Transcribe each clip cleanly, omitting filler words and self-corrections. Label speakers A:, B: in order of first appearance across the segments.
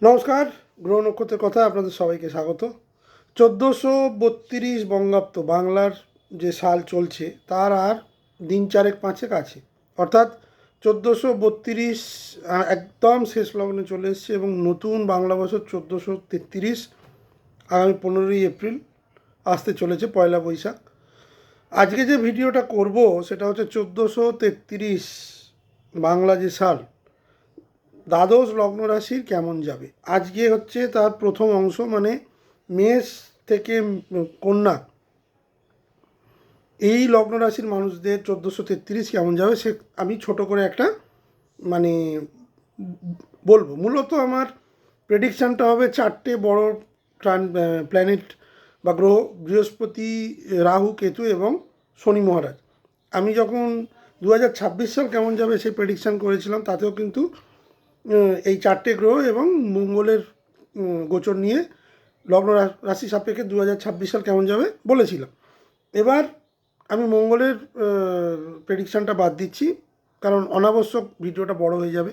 A: নমস্কার, গ্রহ নক্ষত্রের কথা আপনাদের সবাইকে স্বাগত। 1432 বঙ্গাব্দ বাংলার যে সাল চলছে তার আর দিন চারেক পাঁচেক আছে, অর্থাৎ 1432 একদম শেষ লগ্নে চলে এসছে এবং নতুন বাংলা বছর 1433 আগামী 15ই এপ্রিল আসতে চলেছে, পয়লা বৈশাখ। আজকে যে ভিডিওটা করব সেটা হচ্ছে 1433 বাংলা যে সাল, দ্বাদশ লগ্ন রাশির কেমন যাবে। আজকে হচ্ছে তার প্রথম অংশ, মানে মেষ থেকে কন্যা, এই লগ্ন রাশির মানুষদের 1433 কেমন যাবে সে আমি ছোট করে একটা মানে বলবো। মূলত আমার প্রেডিকশানটা হবে চারটে বড় প্ল্যানেট বা গ্রহ: বৃহস্পতি, রাহু, কেতু এবং শনি মহারাজ। আমি যখন 2026 সাল কেমন যাবে সেই প্রেডিকশান করেছিলাম, তাতেও কিন্তু এই চারটে গ্রহ এবং মঙ্গলের গোচর নিয়ে লগ্ন রাশি সাপেক্ষে 2026 সাল কেমন যাবে বলেছিলাম। এবার আমি মঙ্গলের প্রেডিকশানটা বাদ দিচ্ছি, কারণ অনাবশ্যক ভিডিওটা বড় হয়ে যাবে।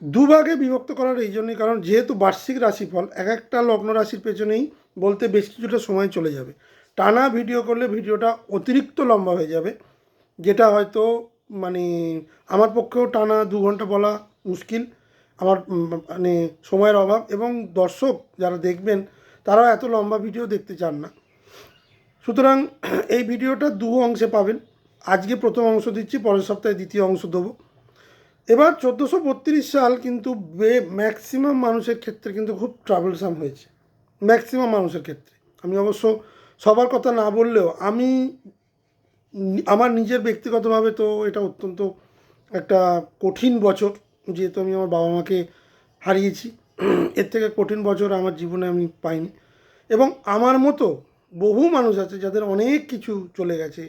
A: দুভাগে বিভক্ত করার এই জন্যই কারণ যেহেতু বার্ষিক রাশিফল এক একটা লগ্ন রাশির পেছনেই বলতে বেশ কিছুটা সময় চলে যাবে। টানা ভিডিও করলে ভিডিওটা অতিরিক্ত লম্বা হয়ে যাবে, যেটা হয়তো মানে আমার পক্ষেও টানা 2 ঘন্টা বলা মুশকিল। আমার মানে সময়ের অভাব, এবং দর্শক যারা দেখবেন তারাও এত লম্বা ভিডিও দেখতে চান না। সুতরাং এই ভিডিওটা দু অংশে পাবেন। আজকে প্রথম অংশ দিচ্ছি, পরের সপ্তাহে দ্বিতীয় অংশ দেবো। এবার 1432 সাল কিন্তু ম্যাক্সিমাম মানুষের ক্ষেত্রে কিন্তু খুব ট্রাভেলসাম হয়েছে, ম্যাক্সিমাম মানুষের ক্ষেত্রে। আমি অবশ্য সবার কথা না বললেও আমি আমার নিজের ব্যক্তিগতভাবে তো এটা অত্যন্ত একটা কঠিন বছর, যেহেতু আমি আমার বাবা মাকে হারিয়েছি। এর থেকে কঠিন বছর আমার জীবনে আমি পাইনি। এবং আমার মতো বহু মানুষ আছে যাদের অনেক কিছু চলে গেছে,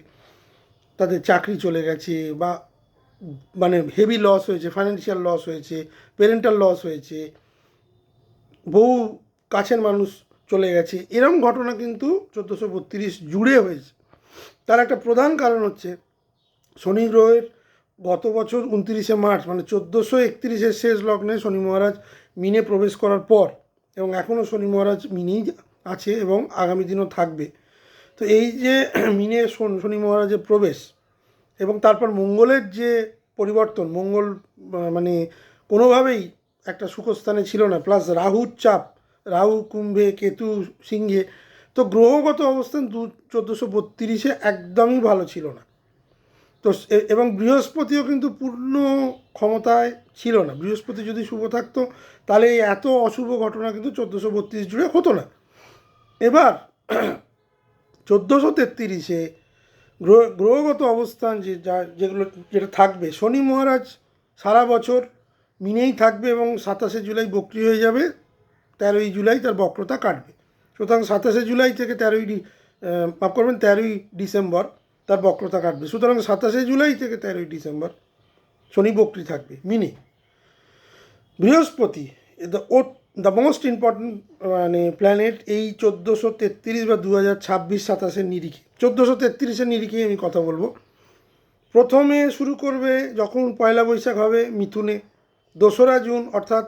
A: তাদের চাকরি চলে গেছে, বা মানে হেভি লস হয়েছে, ফাইন্যান্সিয়াল লস হয়েছে, প্যারেন্টাল লস হয়েছে, বহু কাছের মানুষ চলে গেছে। এরকম ঘটনা কিন্তু 1432 জুড়ে হয়েছে। তার একটা প্রধান কারণ হচ্ছে শনি গ্রহের গত বছর 29শে মার্চ, মানে 1431-এর শেষ লগ্নে শনি মহারাজ মিনে প্রবেশ করার পর, এবং এখনও শনি মহারাজ মিনেই আছে এবং আগামী দিনও থাকবে। তো এই যে মিনে শনি মহারাজের প্রবেশ এবং তারপর মঙ্গলের যে পরিবর্তন, মঙ্গল মানে কোনোভাবেই একটা সুখস্থানে ছিল না, প্লাস রাহুর চাপ, রাহু কুম্ভে, কেতু সিংহে, তো গ্রহগত অবস্থান 1432-এ একদমই ভালো ছিল না। তো এবং বৃহস্পতিও কিন্তু পূর্ণ ক্ষমতায় ছিল না। বৃহস্পতি যদি শুভ থাকতো তাহলে এই এত অশুভ ঘটনা কিন্তু 1432 জুড়ে হতো না। এবার 1433-এ গ্রহগত অবস্থান যেগুলো যেটা থাকবে, শনি মহারাজ সারা বছর মিনেই থাকবে এবং 27শে জুলাই বক্রি হয়ে যাবে, 13ই জুলাই তার বক্রতা কাটবে। সুতরাং 27শে জুলাই থেকে 13ই ডিসেম্বর তার বক্রতা কাটবে। সুতরাং 27শে জুলাই থেকে 13ই ডিসেম্বর শনি বক্রি থাকবে মিনে। বৃহস্পতি দ্য মোস্ট ইম্পর্ট্যান্ট মানে প্ল্যানেট এই 1433 বা 2026-27-এর নিরিখে। 1433-এর নিরিখেই আমি কথা বলবো। প্রথমে শুরু করবে যখন পয়লা বৈশাখ হবে মিথুনে। 2রা জুন অর্থাৎ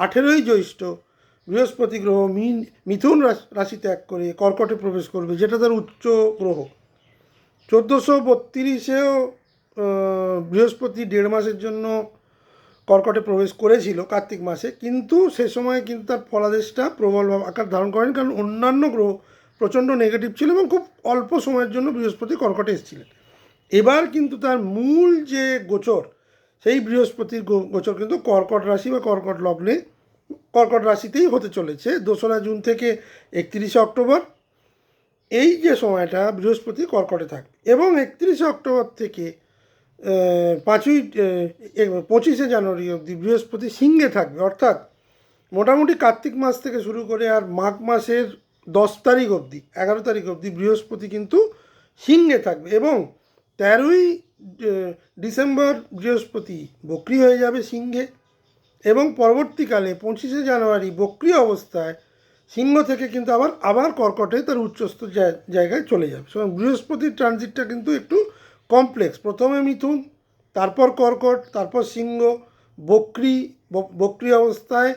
A: 18ই জ্যৈষ্ঠ বৃহস্পতি গ্রহ মিথুন রাশি ত্যাগ করে কর্কটে প্রবেশ করবে, যেটা তার উচ্চ গ্রহ। 1432-এও বৃহস্পতি 1.5 মাসের জন্য কর্কটে প্রবেশ করেছিল কার্তিক মাসে, কিন্তু সে সময় কিন্তু তার ফলাদেশটা প্রবল আকার ধারণ করেন, কারণ অন্যান্য গ্রহ প্রচণ্ড নেগেটিভ ছিল এবং খুব অল্প সময়ের জন্য বৃহস্পতি কর্কটে এসেছিলেন। এবার কিন্তু তার মূল যে গোচর, সেই বৃহস্পতির গোচর কিন্তু কর্কট রাশি বা কর্কট লগ্নে, কর্কট রাশিতেই হতে চলেছে 2রা জুন থেকে 31শে অক্টোবর। এই যে সময়টা বৃহস্পতি কর্কটে থাকবে, এবং 31শে অক্টোবর থেকে 25শে জানুয়ারি অবধি বৃহস্পতি সিংহে থাকবে। অর্থাৎ মোটামুটি কার্তিক মাস থেকে শুরু করে আর মাঘ মাসের 10 তারিখ অবধি, 11 তারিখ অবধি বৃহস্পতি কিন্তু সিংহে থাকবে, এবং 13ই ডিসেম্বর বৃহস্পতি বক্রি হয়ে যাবে সিংহে, এবং পরবর্তীকালে 25শে জানুয়ারি বক্রি অবস্থায় সিংহ থেকে কিন্তু আবার কর্কটে তার উচ্চস্থ জায়গায় চলে যাবে। সুতরাং বৃহস্পতির ট্রানজিটটা কিন্তু একটু কমপ্লেক্স। প্রথমে মিথুন, তারপর কর্কট, তারপর সিংহ, বক্রি, বক্রি অবস্থায়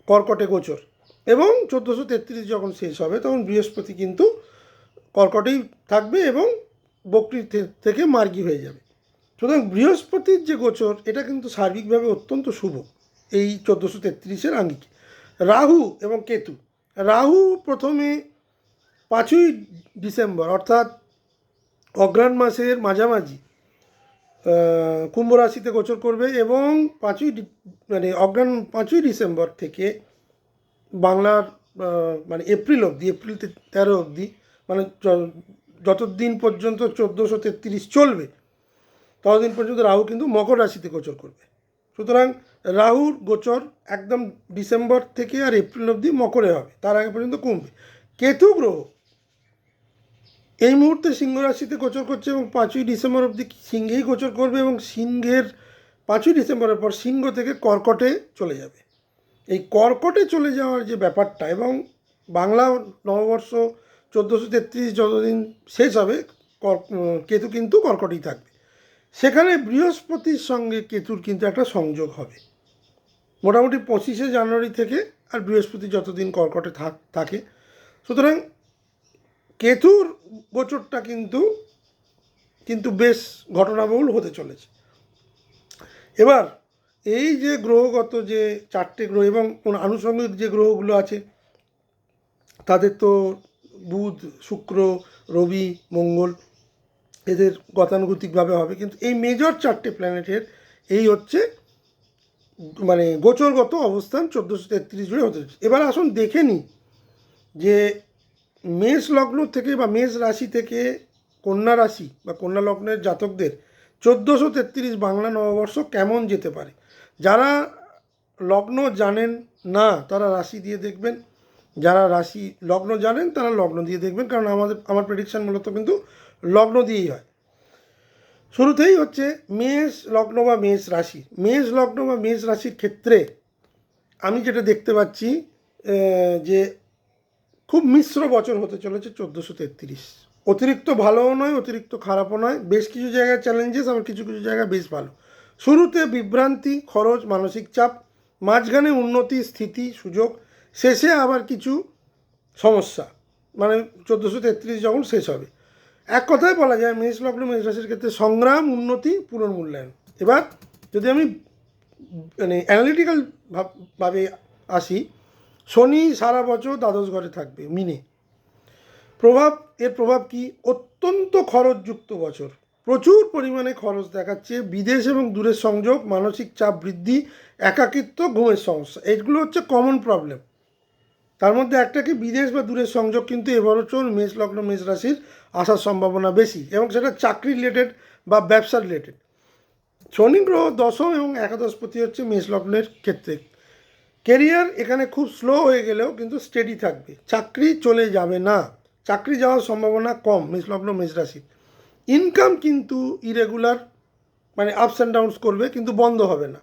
A: কর্কটে গোচর, এবং 1433 যখন শেষ হবে তখন বৃহস্পতি কিন্তু কর্কটেই থাকবে এবং বক্রি থেকে মার্গী হয়ে যাবে। সুতরাং বৃহস্পতির যে গোচর এটা কিন্তু সার্বিকভাবে অত্যন্ত শুভ এই 1433-এর আঙ্গিকে। রাহু এবং কেতু, রাহু প্রথমে 5ই ডিসেম্বর অর্থাৎ অগ্রহায়ণ মাসের মাঝামাঝি কুম্ভ রাশিতে গোচর করবে, এবং 5ই ডিসেম্বর থেকে বাংলার মানে এপ্রিল 13 অবধি, মানে যতদিন পর্যন্ত 1433 চলবে ততদিন পর্যন্ত রাহু কিন্তু মকর রাশিতে গোচর করবে। সুতরাং রাহুর গোচর একদম ডিসেম্বর থেকে আর এপ্রিল অবধি মকরে হবে, তার আগে পর্যন্ত কমবে। কেতু গ্রহ এই মুহূর্তে সিংহ রাশিতে গোচর করছে এবং 5ই ডিসেম্বর অবধি সিংহেই গোচর করবে, এবং সিংহের 5ই ডিসেম্বরের পর সিংহ থেকে কর্কটে চলে যাবে। এই কর্কটে চলে যাওয়ার যে ব্যাপারটা, এবং বাংলা নববর্ষ 1433 যতদিন শেষ হবে কেতু কিন্তু কর্কটেই থাকবে। সেখানে বৃহস্পতির সঙ্গে কেতুর কিন্তু একটা সংযোগ হবে মোটামুটি 25শে জানুয়ারি থেকে, আর বৃহস্পতি যতদিন কর্কটে থাকে। সুতরাং কেতুর গোচরটা কিন্তু বেশ ঘটনাবহুল হতে চলেছে। এবার এই যে গ্রহগত যে 4টে গ্রহ এবং আনুষঙ্গিক যে গ্রহগুলো আছে তাদের তো বুধ, শুক্র, রবি, মঙ্গল, এদের গতানুগতিকভাবে হবে, কিন্তু এই মেজর 4টে প্ল্যানেটের এই হচ্ছে মানে গোচরগত অবস্থান 1433 জুড়ে হতে চলেছে। এবার আসুন দেখে নিই যে মেষ লগ্ন থেকে বা মেষ রাশি থেকে কন্যা রাশি বা কন্যা লগ্নের জাতকদের 1433 বাংলা নববর্ষ কেমন যেতে পারে। যারা লগ্ন জানেন না তারা রাশি দিয়ে দেখবেন, যারা রাশি লগ্ন জানেন তারা লগ্ন দিয়ে দেখবেন, কারণ আমার প্রেডিকশান মূলত কিন্তু লগ্ন দিয়েই হয়। শুরুতেই হচ্ছে মেষ লগ্ন বা মেষ রাশি। মেষ লগ্ন বা মেষ রাশির ক্ষেত্রে আমি যেটা দেখতে পাচ্ছি যে খুব মিশ্র বছর হতে চলেছে 1433। অতিরিক্ত ভালোও নয়, অতিরিক্ত খারাপও নয়, বেশ কিছু জায়গায় চ্যালেঞ্জেস, আবার কিছু কিছু জায়গায় বেশ ভালো। শুরুতে বিভ্রান্তি, খরচ, মানসিক চাপ, মাঝখানে উন্নতি, স্থিতি, সুযোগ, শেষে আবার কিছু সমস্যা, মানে 1433 যখন শেষ হবে। এক কথায় বলা যায় মেষ লগ্ন মেষ রাশির ক্ষেত্রে সংগ্রাম, উন্নতি, পুনর্মূল্যায়ন। এবার যদি আমি মানে অ্যানালিটিক্যাল ভাবে আসি, শনি সারা বছর দ্বাদশ ঘরে থাকবে মিনে। এর প্রভাব কি? অত্যন্ত খরচযুক্ত বছর, প্রচুর পরিমাণে খরচ দেখাচ্ছে, বিদেশ এবং দূরের সংযোগ, মানসিক চাপ বৃদ্ধি, একাকিত্ব, ঘুমের সমস্যা, এইগুলো হচ্ছে কমন প্রবলেম। তার মধ্যে একটা কি বিদেশ বা দূরের সংযোগ কিন্তু এবছর মেষ লগ্ন মেষ রাশির আসার সম্ভাবনা বেশি, এবং সেটা চাকরি রিলেটেড বা ব্যবসা রিলেটেড। শনি গ্রহ দশম এবং একাদশপতি হচ্ছে মেষ লগ্নের ক্ষেত্রে। কেরিয়ার এখানে খুব স্লো হয়ে গেলেও কিন্তু স্টেডি থাকবে, চাকরি চলে যাবে না, চাকরি যাওয়ার সম্ভাবনা কম মেষ লগ্ন মেষ রাশির। ইনকাম কিন্তু ইরেগুলার, মানে আপস অ্যান্ড ডাউনস করবে, কিন্তু বন্ধ হবে না।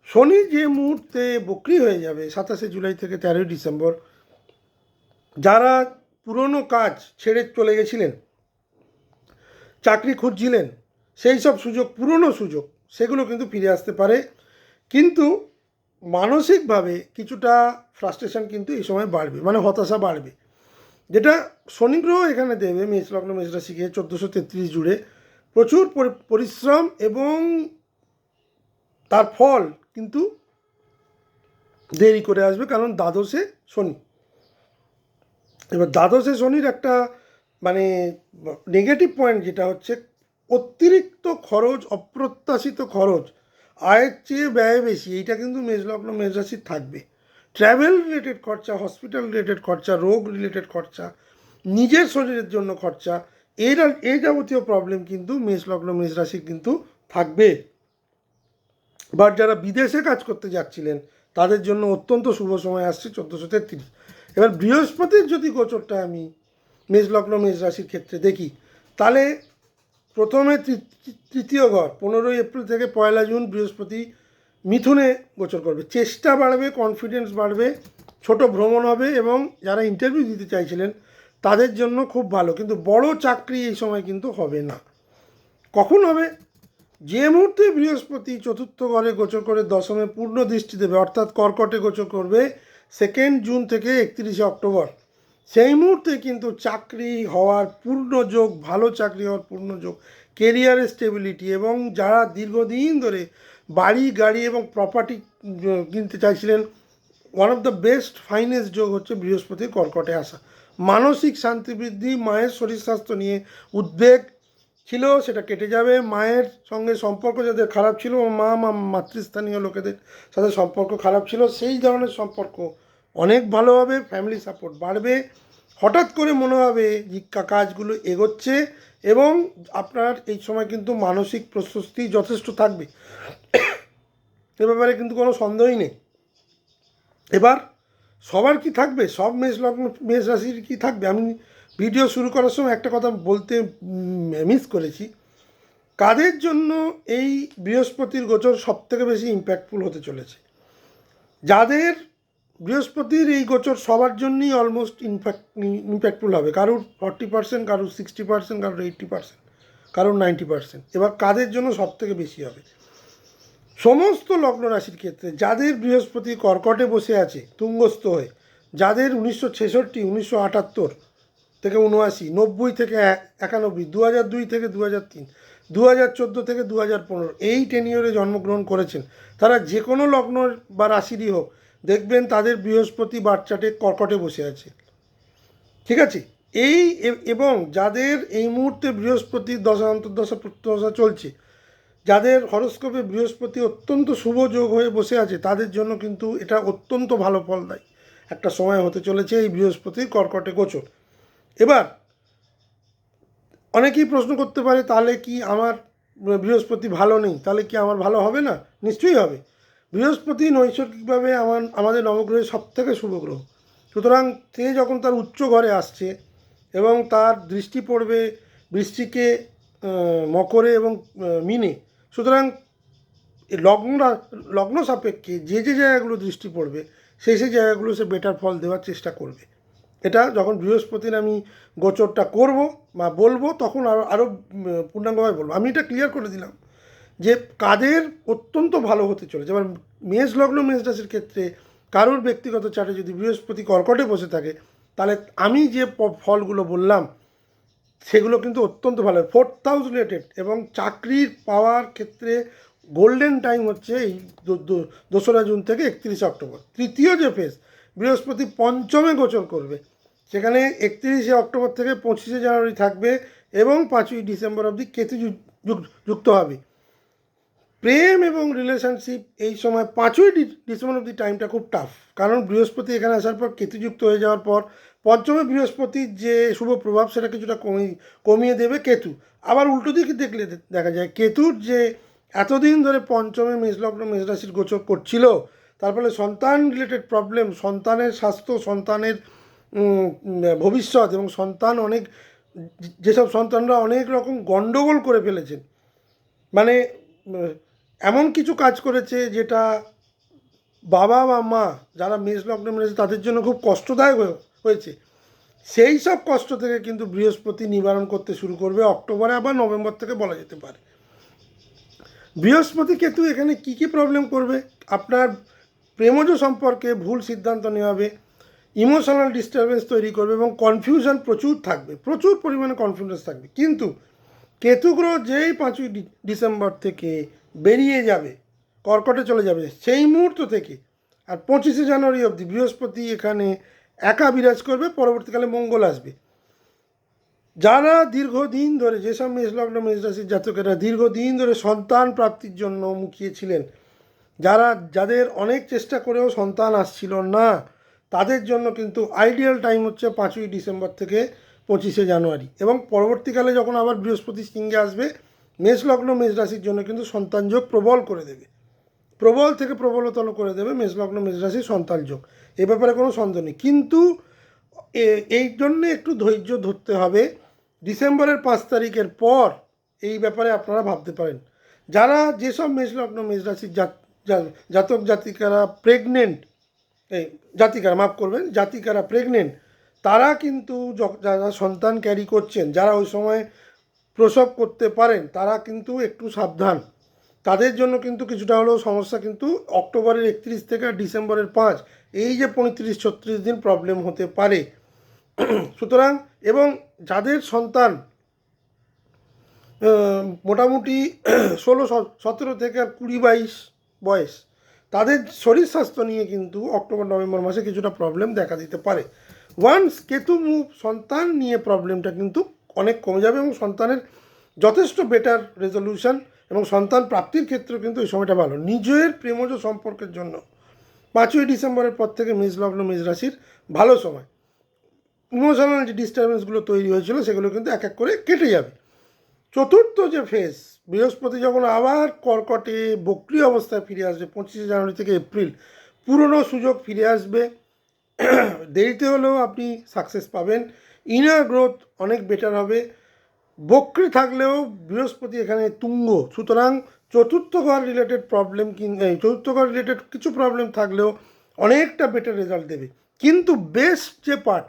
A: শনি যে মুহূর্তে বক্রি হয়ে যাবে 27শে জুলাই থেকে 13ই ডিসেম্বর, যারা পুরনো কাজ ছেড়ে চলে গেছিলেন, চাকরি খুঁজছিলেন, সেই সব সুযোগ, পুরনো সুযোগ, সেগুলো কিন্তু ফিরে আসতে পারে। কিন্তু মানসিকভাবে কিছুটা ফ্রাস্ট্রেশন কিন্তু এই সময় বাড়বে, মানে হতাশা বাড়বে, যেটা শনি গ্রহ এখানে দেবে মেষ লগ্ন মেষ রাশিকে 1433 জুড়ে। প্রচুর পরিশ্রম এবং তার ফল কিন্তু দেরি করে আসবে, কারণ দ্বাদশে শনি। এবার দ্বাদশে শনির একটা মানে নেগেটিভ পয়েন্ট যেটা হচ্ছে অতিরিক্ত খরচ, অপ্রত্যাশিত খরচ, আয়ের চেয়ে ব্যয় বেশি, এইটা কিন্তু মেষ লগ্ন মেষ রাশির থাকবে। ট্র্যাভেল রিলেটেড খরচা, হসপিটাল রিলেটেড খরচা, রোগ রিলেটেড খরচা, নিজের শরীরের জন্য খরচা, এই যাবতীয় প্রবলেম কিন্তু মেষ লগ্ন মেষ রাশির কিন্তু থাকবে। বাট যারা বিদেশে কাজ করতে যাচ্ছিলেন তাদের জন্য অত্যন্ত শুভ সময় আসছে 1433। এবার বৃহস্পতির যদি গোচরটা আমি মেষ লগ্ন মেষ রাশির ক্ষেত্রে দেখি, তাহলে প্রথমে তৃতীয় ঘর 15ই এপ্রিল থেকে 1 জুন বৃহস্পতি মিথুনে গোচর করবে। চেষ্টা বাড়বে, কনফিডেন্স বাড়বে, ছোট ভ্রমণ হবে, এবং যারা ইন্টারভিউ দিতে চাইছিলেন তাদের জন্য খুব ভালো, কিন্তু বড় চাকরি এই সময় কিন্তু হবে না। কখন হবে? যে মুহূর্তে বৃহস্পতি চতুর্থ ঘরে গোচর করে দশমে পূর্ণ দৃষ্টি দেবে, অর্থাৎ কর্কটে গোচর করবে 2 জুন থেকে 31 অক্টোবর, সেই মুহূর্তে কিন্তু চাকরি হওয়ার পূর্ণ যোগ, ভালো চাকরি হওয়ার পূর্ণ যোগ, কেরিয়ারের স্টেবিলিটি, এবং যারা দীর্ঘদিন ধরে বাড়ি গাড়ি এবং প্রপার্টি কিনতে চাইছিলেন, one of the best finest যোগ হচ্ছে বৃহস্পতির কর্কটে আসা। মানসিক শান্তি বৃদ্ধি, মায়ের শরীর স্বাস্থ্য নিয়ে উদ্বেগ ছিল সেটা কেটে যাবে, মায়ের সঙ্গে সম্পর্ক যাদের খারাপ ছিল, মাতৃস্থানীয় লোকেদের সাথে সম্পর্ক খারাপ ছিল, সেই ধরনের সম্পর্ক অনেক ভালো হবে, ফ্যামিলি সাপোর্ট বাড়বে, হঠাৎ করে মনে হবে যে কাজগুলো এগোচ্ছে, এবং আপনার এই সময় কিন্তু মানসিক প্রশস্তি যথেষ্ট থাকবে, এ ব্যাপারে কিন্তু কোনো সন্দেহই নেই। এবার সবার কি থাকবে, সব মেষ রাশির কি থাকবে? আমি ভিডিও শুরু করার সময় একটা কথা বলতে মিস করেছি। কাদের জন্য এই বৃহস্পতির গোচর সবথেকে বেশি ইম্প্যাক্টফুল হতে চলেছে? যাদের বৃহস্পতির এই গোচর সবার জন্যই অলমোস্ট ইম্প্যাক্টফুল হবে, কারোর 40%, কারোর 60%, কারোর 80%, কারোর 90%। এবার কাদের জন্য সবথেকে বেশি হবে? সমস্ত লগ্ন রাশির ক্ষেত্রে যাদের বৃহস্পতি কর্কটে বসে আছে তুঙ্গস্থ হয়ে, যাদের 1966, 1978 থেকে 79, 90 থেকে 91, 2002 থেকে 2003, 2014 থেকে 2015 এই টেনিয়রে জন্মগ্রহণ করেছেন, তারা যে কোনো লগ্ন বা রাশিরই হোক, দেখবেন তাদের বৃহস্পতি বাচ্চাটে কর্কটে বসে আছে। ঠিক আছে? এবং যাদের এই মুহূর্তে বৃহস্পতির দশা অন্তর্দশা প্রত্যদশা চলছে, যাদের হরস্কোপে বৃহস্পতি অত্যন্ত শুভ যোগ হয়ে বসে আছে, তাদের জন্য কিন্তু এটা অত্যন্ত ভালো ফল দেয় একটা সময় হতে চলেছে এই বৃহস্পতির কর্কটে গোচর। এবার অনেকেই প্রশ্ন করতে পারে, তাহলে কি আমার বৃহস্পতি ভালো নেই, তাহলে কি আমার ভালো হবে না? নিশ্চয়ই হবে। বৃহস্পতি নৈসর্গিকভাবে আমাদের নবগ্রহের সবথেকে শুভ গ্রহ। সুতরাং সে যখন তার উচ্চ ঘরে আসছে এবং তার দৃষ্টি পড়বে বৃশ্চিকে, মকরে এবং মিনে, সুতরাং লগ্ন সাপেক্ষে যে জায়গাগুলো দৃষ্টি পড়বে সেই জায়গাগুলো সে বেটার ফল দেওয়ার চেষ্টা করবে। এটা যখন বৃহস্পতির আমি গোচরটা করব বা বলবো, তখন আরও পূর্ণাঙ্গভাবে বলবো। আমি এটা ক্লিয়ার করে দিলাম যে কাদের অত্যন্ত ভালো হতে চলেছে। এবার মেষ লগ্ন মেষ রাশির ক্ষেত্রে কারোর ব্যক্তিগত চার্টে যদি বৃহস্পতি কর্কটে বসে থাকে, তাহলে আমি যে ফলগুলো বললাম সেগুলো কিন্তু অত্যন্ত ভালো। 4th হাউস রিলেটেড এবং চাকরির পাওয়ার ক্ষেত্রে গোল্ডেন টাইম হচ্ছে এই 2রা জুন থেকে 31 অক্টোবর। তৃতীয় যে ফেজ, বৃহস্পতি পঞ্চমে গোচর করবে, সেখানে 31 অক্টোবর থেকে 25 জানুয়ারি থাকবে এবং 5ই ডিসেম্বর অবধি কেতু যুক্ত হবে। প্রেম এবং রিলেশনশিপ এই সময় 5ই ডিসেম্বর অবধি টাইমটা খুব টাফ, কারণ বৃহস্পতি এখানে আসার পর কেতুযুক্ত হয়ে যাওয়ার পর পঞ্চমে বৃহস্পতির যে শুভ প্রভাব সেটা কিছুটা কমিয়ে দেবে কেতু। আবার উল্টো দিকে দেখলে দেখা যায় কেতুর যে এতদিন ধরে পঞ্চমে মেষলগ্ন মেষ রাশির গোচর করছিল, তার ফলে সন্তান রিলেটেড প্রবলেম, সন্তানের স্বাস্থ্য, সন্তানের ভবিষ্যৎ, এবং সন্তান অনেক, যেসব সন্তানরা অনেক রকম গণ্ডগোল করে ফেলেছেন, মানে এমন কিছু কাজ করেছে যেটা বাবা বা মা যারা মেষ লগ্নে মেরেছে তাদের জন্য খুব কষ্টদায়ক হয়েছে, সেই সব কষ্ট থেকে কিন্তু বৃহস্পতি নিবারণ করতে শুরু করবে অক্টোবরে, আবার নভেম্বর থেকে বলা যেতে পারে। বৃহস্পতি কেতু এখানে কি কি প্রবলেম করবে? আপনার প্রেমজ সম্পর্কে ভুল সিদ্ধান্ত নেওয়া হবে, ইমোশনাল ডিস্টারবেন্স তৈরি করবে এবং কনফিউশন প্রচুর থাকবে, প্রচুর পরিমাণে কনফিডেন্স থাকবে। কিন্তু কেতু গ্রহ যেই 5ই ডিসেম্বর থেকে বেরিয়ে যাবে, কর্কটে চলে যাবে, সেই মুহূর্ত থেকে আর 25 জানুয়ারি অবধি বৃহস্পতি এখানে একা বিরাজ করবে, পরবর্তীকালে মঙ্গল আসবে। যারা দীর্ঘদিন ধরে, যেসব মেষলগ্ন মেষ রাশির জাতকেরা দীর্ঘদিন ধরে সন্তান প্রাপ্তির জন্য মুখিয়েছিলেন, যাদের অনেক চেষ্টা করেও সন্তান আসছিল না, তাদের জন্য কিন্তু আইডিয়াল টাইম হচ্ছে 5ই ডিসেম্বর থেকে 25 জানুয়ারি, এবং পরবর্তীকালে যখন আবার বৃহস্পতি সিংহে আসবে, মেষলগ্ন মেষ রাশির জন্য কিন্তু সন্তান যোগ প্রবল করে দেবে, প্রবল থেকে প্রবলতর করে দেবে মেষলগ্ন মেষ রাশির সন্তান যোগ। এ ব্যাপারে কোনো সন্দেহ নেই, কিন্তু এই জন্যে একটু ধৈর্য ধরতে হবে। ডিসেম্বরের 5 তারিখের পর এই ব্যাপারে আপনারা ভাবতে পারেন। যারা যেসব মেষলগ্ন মেষ রাশির জাতক জাতিকারা প্রেগনেন্ট, জাতিকারা প্রেগনেন্ট, তারা কিন্তু যারা সন্তান ক্যারি করছেন, যারা ওই সময় প্রসব করতে পারেন তারা কিন্তু একটু সাবধান। তাদের জন্য কিন্তু কিছুটা হলেও সমস্যা কিন্তু অক্টোবরের 31 থেকে ডিসেম্বরের 5 এই যে 35-36 দিন প্রবলেম হতে পারে। সুতরাং এবং যাদের সন্তান মোটামুটি 16-17 থেকে আর 20-22 বয়স, তাদের শরীর স্বাস্থ্য নিয়ে কিন্তু অক্টোবর নভেম্বর মাসে কিছুটা প্রবলেম দেখা দিতে পারে। ওয়ান্স কেতু মুভ, সন্তান নিয়ে প্রবলেমটা কিন্তু অনেক কমে যাবে এবং সন্তানের যথেষ্ট বেটার রেজলিউশন এবং সন্তান প্রাপ্তির ক্ষেত্রেও কিন্তু এই সময়টা ভালো। নিজের প্রেমজ সম্পর্কের জন্য 5ই ডিসেম্বরের পর থেকে মেষ লগ্ন মেষ রাশির ভালো সময়। ইমোশনাল যে ডিস্টারবেন্সগুলো তৈরি হয়েছিল সেগুলো কিন্তু এক এক করে কেটে যাবে। চতুর্থ যে ফেজ, বৃহস্পতি যখন আবার কর্কটে বক্রি অবস্থায় ফিরে আসবে 25শে জানুয়ারি থেকে এপ্রিল, পুরনো সুযোগ ফিরে আসবে। দেরিতে হলেও আপনি সাকসেস পাবেন, ইনার গ্রোথ অনেক বেটার হবে। বক্রি থাকলেও বৃহস্পতি এখানে তুঙ্গ, সুতরাং চতুর্থ ঘর রিলেটেড প্রবলেম, চতুর্থ ঘর রিলেটেড কিছু প্রবলেম থাকলেও অনেকটা বেটার রেজাল্ট দেবে। কিন্তু বেস্ট যে পার্ট,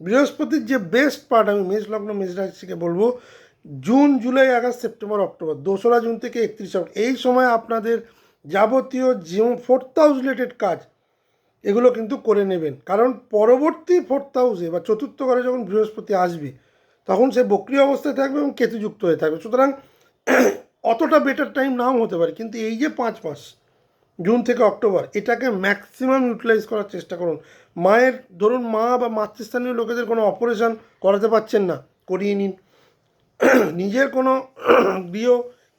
A: বৃহস্পতির যে বেস্ট পার্ট আমি মেষ লগ্ন মেষ রাশিকে বলবো, June July August September October, 2রা জুন থেকে 31 অক্টোবর, এই সময় আপনাদের যাবতীয় যে 4th হাউস রিলেটেড কাজ এগুলো কিন্তু করে নেবেন। কারণ পরবর্তী 4th হাউসে বা চতুর্থ ঘরে যখন বৃহস্পতি আসবে তখন সে বক্রি অবস্থায় থাকবে এবং কেতুযুক্ত হয়ে থাকবে। সুতরাং অতটা বেটার টাইম নাও হতে পারে, কিন্তু এই যে 5 মাস জুন থেকে অক্টোবর, এটাকে ম্যাক্সিমাম ইউটিলাইজ করার চেষ্টা করুন। মায়ের ধরুন মা বা মাতৃস্থানীয় লোকেদের কোনো অপারেশন করাতে পারছেন না, করিয়ে নিন। নিজের কোনো গৃহ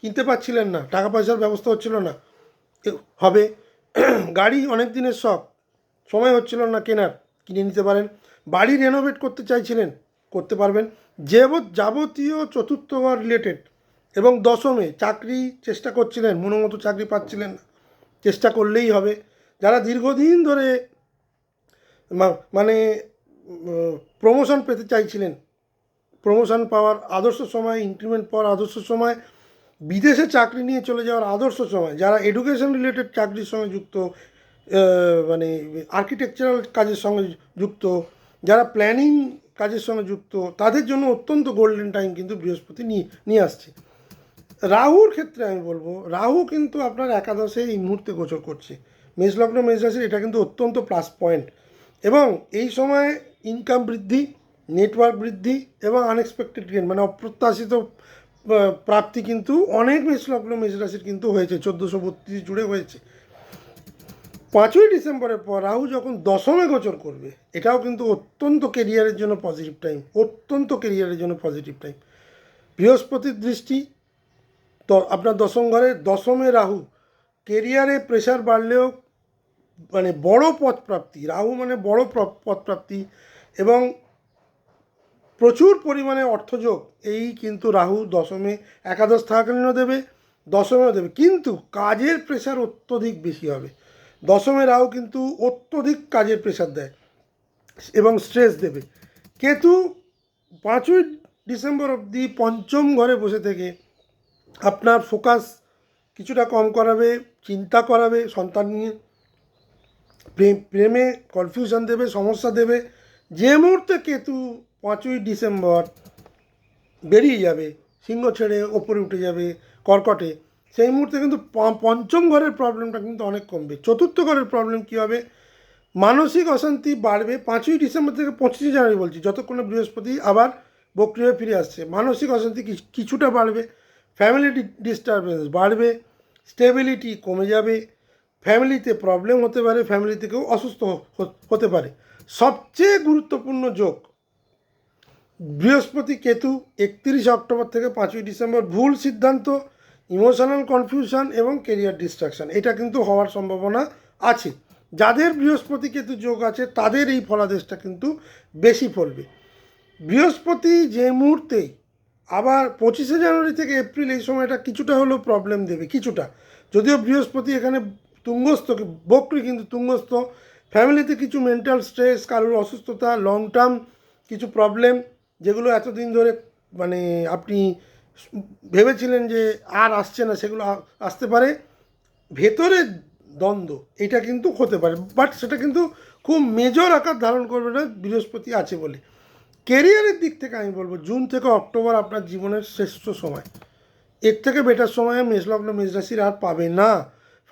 A: কিনতে পারছিলেন না, টাকা পয়সার ব্যবস্থা হচ্ছিল না, হবে। গাড়ি অনেক দিনের শখ, সময় হচ্ছিল না কেনার, কিনে নিতে পারেন। বাড়ি রেনোভেট করতে চাইছিলেন, করতে পারবেন। যাবতীয় চতুর্থ ঘর রিলেটেড এবং দশমে চাকরি চেষ্টা করছিলেন, মনোমতো চাকরি পাচ্ছিলেন না, চেষ্টা করলেই হবে। যারা দীর্ঘদিন ধরে মানে প্রমোশন পেতে চাইছিলেন, প্রমোশন পাওয়ার আদর্শ সময়, ইনক্রিমেন্ট পাওয়ার আদর্শ সময়, বিদেশে চাকরি নিয়ে চলে যাওয়ার আদর্শ সময়, যারা এডুকেশন রিলেটেড চাকরির সঙ্গে যুক্ত, মানে আর্কিটেকচারাল কাজের সঙ্গে যুক্ত, যারা প্ল্যানিং কাজের সঙ্গে যুক্ত, তাদের জন্য অত্যন্ত গোল্ডেন টাইম কিন্তু বৃহস্পতি নিয়ে আসছে। রাহুর ক্ষেত্রে আমি বলবো, রাহু কিন্তু আপনার একাদশে এই মুহূর্তে গোচর করছে। মেষলগ্ন মেষ রাশির এটা কিন্তু অত্যন্ত প্লাস পয়েন্ট এবং এই সময় ইনকাম বৃদ্ধি, নেটওয়ার্ক বৃদ্ধি এবং আনএক্সপেক্টেড গেন মানে অপ্রত্যাশিত প্রাপ্তি কিন্তু অনেক মেষলগ্ন মেষ রাশির কিন্তু হয়েছে, 1432 জুড়ে হয়েছে। 5ই ডিসেম্বরের পর রাহু যখন দশমে গোচর করবে, এটাও কিন্তু অত্যন্ত কেরিয়ারের জন্য পজিটিভ টাইম, অত্যন্ত কেরিয়ারের জন্য পজিটিভ টাইম। বৃহস্পতির দৃষ্টি তো আপনার দশম ঘরে, দশমে রাহু, কেরিয়ারে প্রেশার বাড়লেও মানে বড় পথ প্রাপ্তি, রাহু মানে বড় পথ প্রাপ্তি এবং প্রচুর পরিমাণে অর্থযোগ, এই কিন্তু রাহু দশমে, একাদশ থাকাকালীনও দেবে, দশমেও দেবে, কিন্তু কাজের প্রেশার অত্যধিক বেশি হবে। দশমে রাহু কিন্তু অত্যধিক কাজের প্রেশার দেয় এবং স্ট্রেস দেবে। কেতু 5ই ডিসেম্বর অবধি পঞ্চম ঘরে বসে থেকে আপনার ফোকাস কিছুটা কম করাবে, চিন্তা করাবে সন্তান নিয়ে, প্রেমে কনফিউশন দেবে, সমস্যা দেবে। যে মুহূর্তে কেতু 5ই ডিসেম্বর বেরিয়ে যাবে, সিংহ ছেড়ে ওপরে উঠে যাবে কর্কটে, সেই মুহূর্তে কিন্তু পঞ্চম ঘরের প্রবলেমটা কিন্তু অনেক কমবে। চতুর্থ ঘরের প্রবলেম কী হবে, মানসিক অশান্তি বাড়বে। 5ই ডিসেম্বর থেকে 25শে জানুয়ারি বলছি, যতক্ষণে বৃহস্পতি আবার বক্রি হয়ে ফিরে আসছে, মানসিক অশান্তি কিছুটা বাড়বে, ফ্যামিলি ডিস্টারবেন্স বাড়বে, স্টেবিলিটি কমে যাবে, ফ্যামিলিতে প্রবলেম হতে পারে, ফ্যামিলি থেকেও অসুস্থ হতে পারে। সবচেয়ে গুরুত্বপূর্ণ যোগ বৃহস্পতি কেতু 31 অক্টোবর থেকে 5ই ডিসেম্বর, ভুল সিদ্ধান্ত, ইমোশনাল কনফিউশন এবং কেরিয়ার ডিস্ট্রাকশন, এটা কিন্তু হওয়ার সম্ভাবনা আছে। যাদের বৃহস্পতি কেতু যোগ আছে তাদের এই ফলাদেশটা কিন্তু বেশি ফলবে। বৃহস্পতি যে মুহূর্তেই আবার 25শে জানুয়ারি থেকে এপ্রিল, এই সময়টা কিছুটা হলেও প্রবলেম দেবে, কিছুটা, যদিও বৃহস্পতি এখানে তুঙ্গস্থ, বক্রি কিন্তু তুঙ্গস্থ। ফ্যামিলিতে কিছু মেন্টাল স্ট্রেস, কারোর অসুস্থতা, লং টার্ম কিছু প্রবলেম যেগুলো এতদিন ধরে মানে আপনি ভেবেছিলেন যে আর আসছে না, সেগুলো আসতে পারে। ভেতরে দ্বন্দ্ব, এটা কিন্তু হতে পারে, বাট সেটা কিন্তু খুব মেজর আকার ধারণ করবে না বৃহস্পতি আছে বলে। কেরিয়ারের দিক থেকে আমি বলবো জুন থেকে অক্টোবর আপনার জীবনের শ্রেষ্ঠ সময়, এর থেকে বেটার সময় মেষলগ্ন মেষ রাশির আর পাবে না।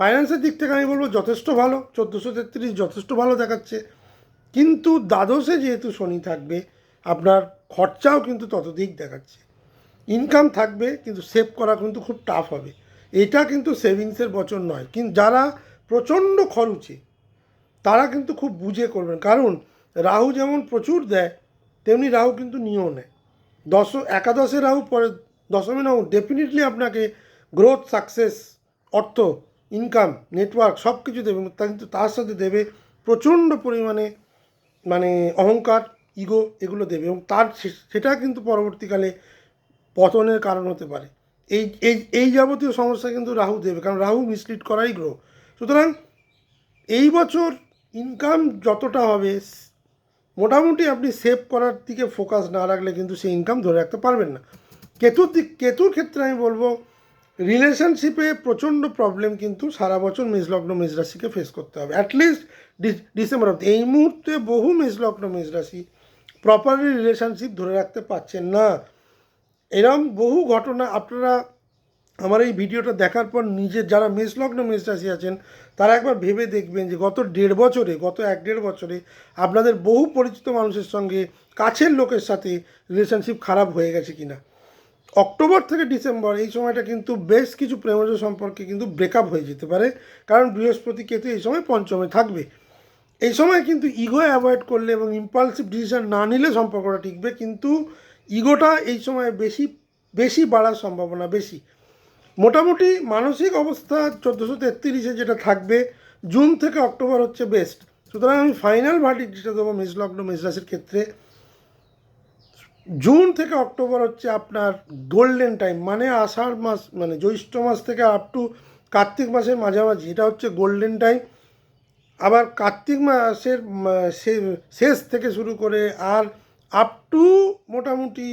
A: ফাইন্যান্সের দিক থেকে আমি বলবো যথেষ্ট ভালো, 1433 যথেষ্ট ভালো দেখাচ্ছে, কিন্তু দ্বাদশে যেহেতু শনি থাকবে আপনার খরচাও কিন্তু ততদিক দেখাচ্ছে। ইনকাম থাকবে কিন্তু সেভ করা কিন্তু খুব টাফ হবে। এটা কিন্তু সেভিংসের বছর নয়, কিন্তু যারা প্রচণ্ড খরচে তারা কিন্তু খুব বুঝে করবেন, কারণ রাহু যেমন প্রচুর দেয় তেমনি রাহু কিন্তু নিয়েও নেয়। একাদশে রাহু পরে দশমে রাহু ডেফিনেটলি আপনাকে গ্রোথ, সাকসেস, অর্থ, ইনকাম, নেটওয়ার্ক সব কিছু দেবে, কিন্তু তার সাথে দেবে প্রচণ্ড পরিমাণে মানে অহংকার, ইগো এগুলো দেবে, এবং সেটা কিন্তু পরবর্তীকালে পতনের কারণ হতে পারে। এই এই এই যাবতীয় সমস্যা কিন্তু রাহু দেবে, কারণ রাহু মিসলিড করাই গ্রহ। সুতরাং এই বছর ইনকাম যতটা হবে মোটামুটি আপনি সেভ করার দিকে ফোকাস না রাখলে কিন্তু সেই ইনকাম ধরে রাখতে পারবেন না। কেতুর ক্ষেত্রে আমি বলবো রিলেশনশিপে প্রচণ্ড প্রবলেম কিন্তু সারা বছর মেষলগ্ন মেষ রাশিকে ফেস করতে হবে, অ্যাটলিস্ট ডিসেম্বর অব্দি। এই মুহূর্তে বহু মেষলগ্ন মেষ রাশি প্রপারলি রিলেশনশিপ ধরে রাখতে পারছেন না। এরম বহু ঘটনা আপনারা আমার এই ভিডিওটা দেখার পর নিজের যারা মেষলগ্ন মেষ রাশি আছেন তারা একবার ভেবে দেখবেন যে গত 1.5 বছরে আপনাদের বহু পরিচিত মানুষের সঙ্গে, কাছের লোকের সাথে রিলেশনশিপ খারাপ হয়ে গেছে কিনা। অক্টোবর থেকে ডিসেম্বর এই সময়টা কিন্তু বেশ কিছু প্রেমজ সম্পর্কে কিন্তু ব্রেকআপ হয়ে যেতে পারে, কারণ বৃহস্পতি কেতু এই সময় পঞ্চমে থাকবে। এই সময় কিন্তু ইগো অ্যাভয়েড করলে এবং ইম্পালসিভ ডিসিশন না নিলে সম্পর্কটা টিকবে, কিন্তু ইগোটা এই সময় বেশি বেশি বাড়ার সম্ভাবনা বেশি। মোটামুটি মানসিক অবস্থা 1433-এ যেটা থাকবে, জুন থেকে অক্টোবর হচ্ছে বেস্ট। সুতরাং আমি ফাইনাল ভার্ডিক্ট যেটা দেবো মেষলগ্ন মেষ রাশির ক্ষেত্রে, জুন থেকে অক্টোবর হচ্ছে আপনার গোল্ডেন টাইম, মানে আষাঢ় মাস মানে জ্যৈষ্ঠ মাস থেকে আপ টু কার্তিক মাসের মাঝামাঝি, এটা হচ্ছে গোল্ডেন টাইম। আবার কার্তিক মাসের শেষ থেকে শুরু করে আর আপ টু মোটামুটি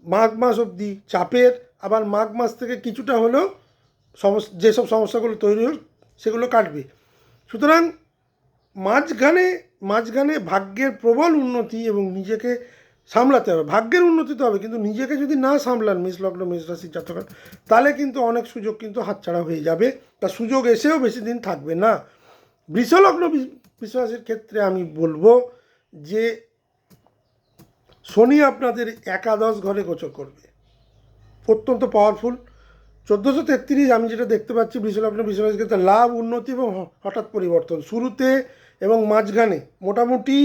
A: মাঘ মাস অবধি চাপের, আবার মাঘ মাস থেকে কিছুটা হলেও যেসব সমস্যাগুলো তৈরি হল সেগুলো কাটবে। সুতরাং মাঝখানে ভাগ্যের প্রবল উন্নতি এবং নিজেকে সামলাতে হবে। ভাগ্যের উন্নতি তো হবে, কিন্তু নিজেকে যদি না সামলান মেষলগ্ন মেষ রাশির জাতক, তাহলে কিন্তু অনেক সুযোগ কিন্তু হাতছাড়া হয়ে যাবে, তা সুযোগ এসেও বেশি দিন থাকবে না। বৃষলগ্ন বিশ্বাসের ক্ষেত্রে আমি বলবো যে শনি আপনাদের একাদশ ঘরে গোচর করবে, অত্যন্ত পাওয়ারফুল। 1433 আমি যেটা দেখতে পাচ্ছি বৃষলগ্ন বিশ্বাসের ক্ষেত্রে লাভ, উন্নতি এবং হঠাৎ পরিবর্তন শুরুতে এবং মাঝখানে, মোটামুটি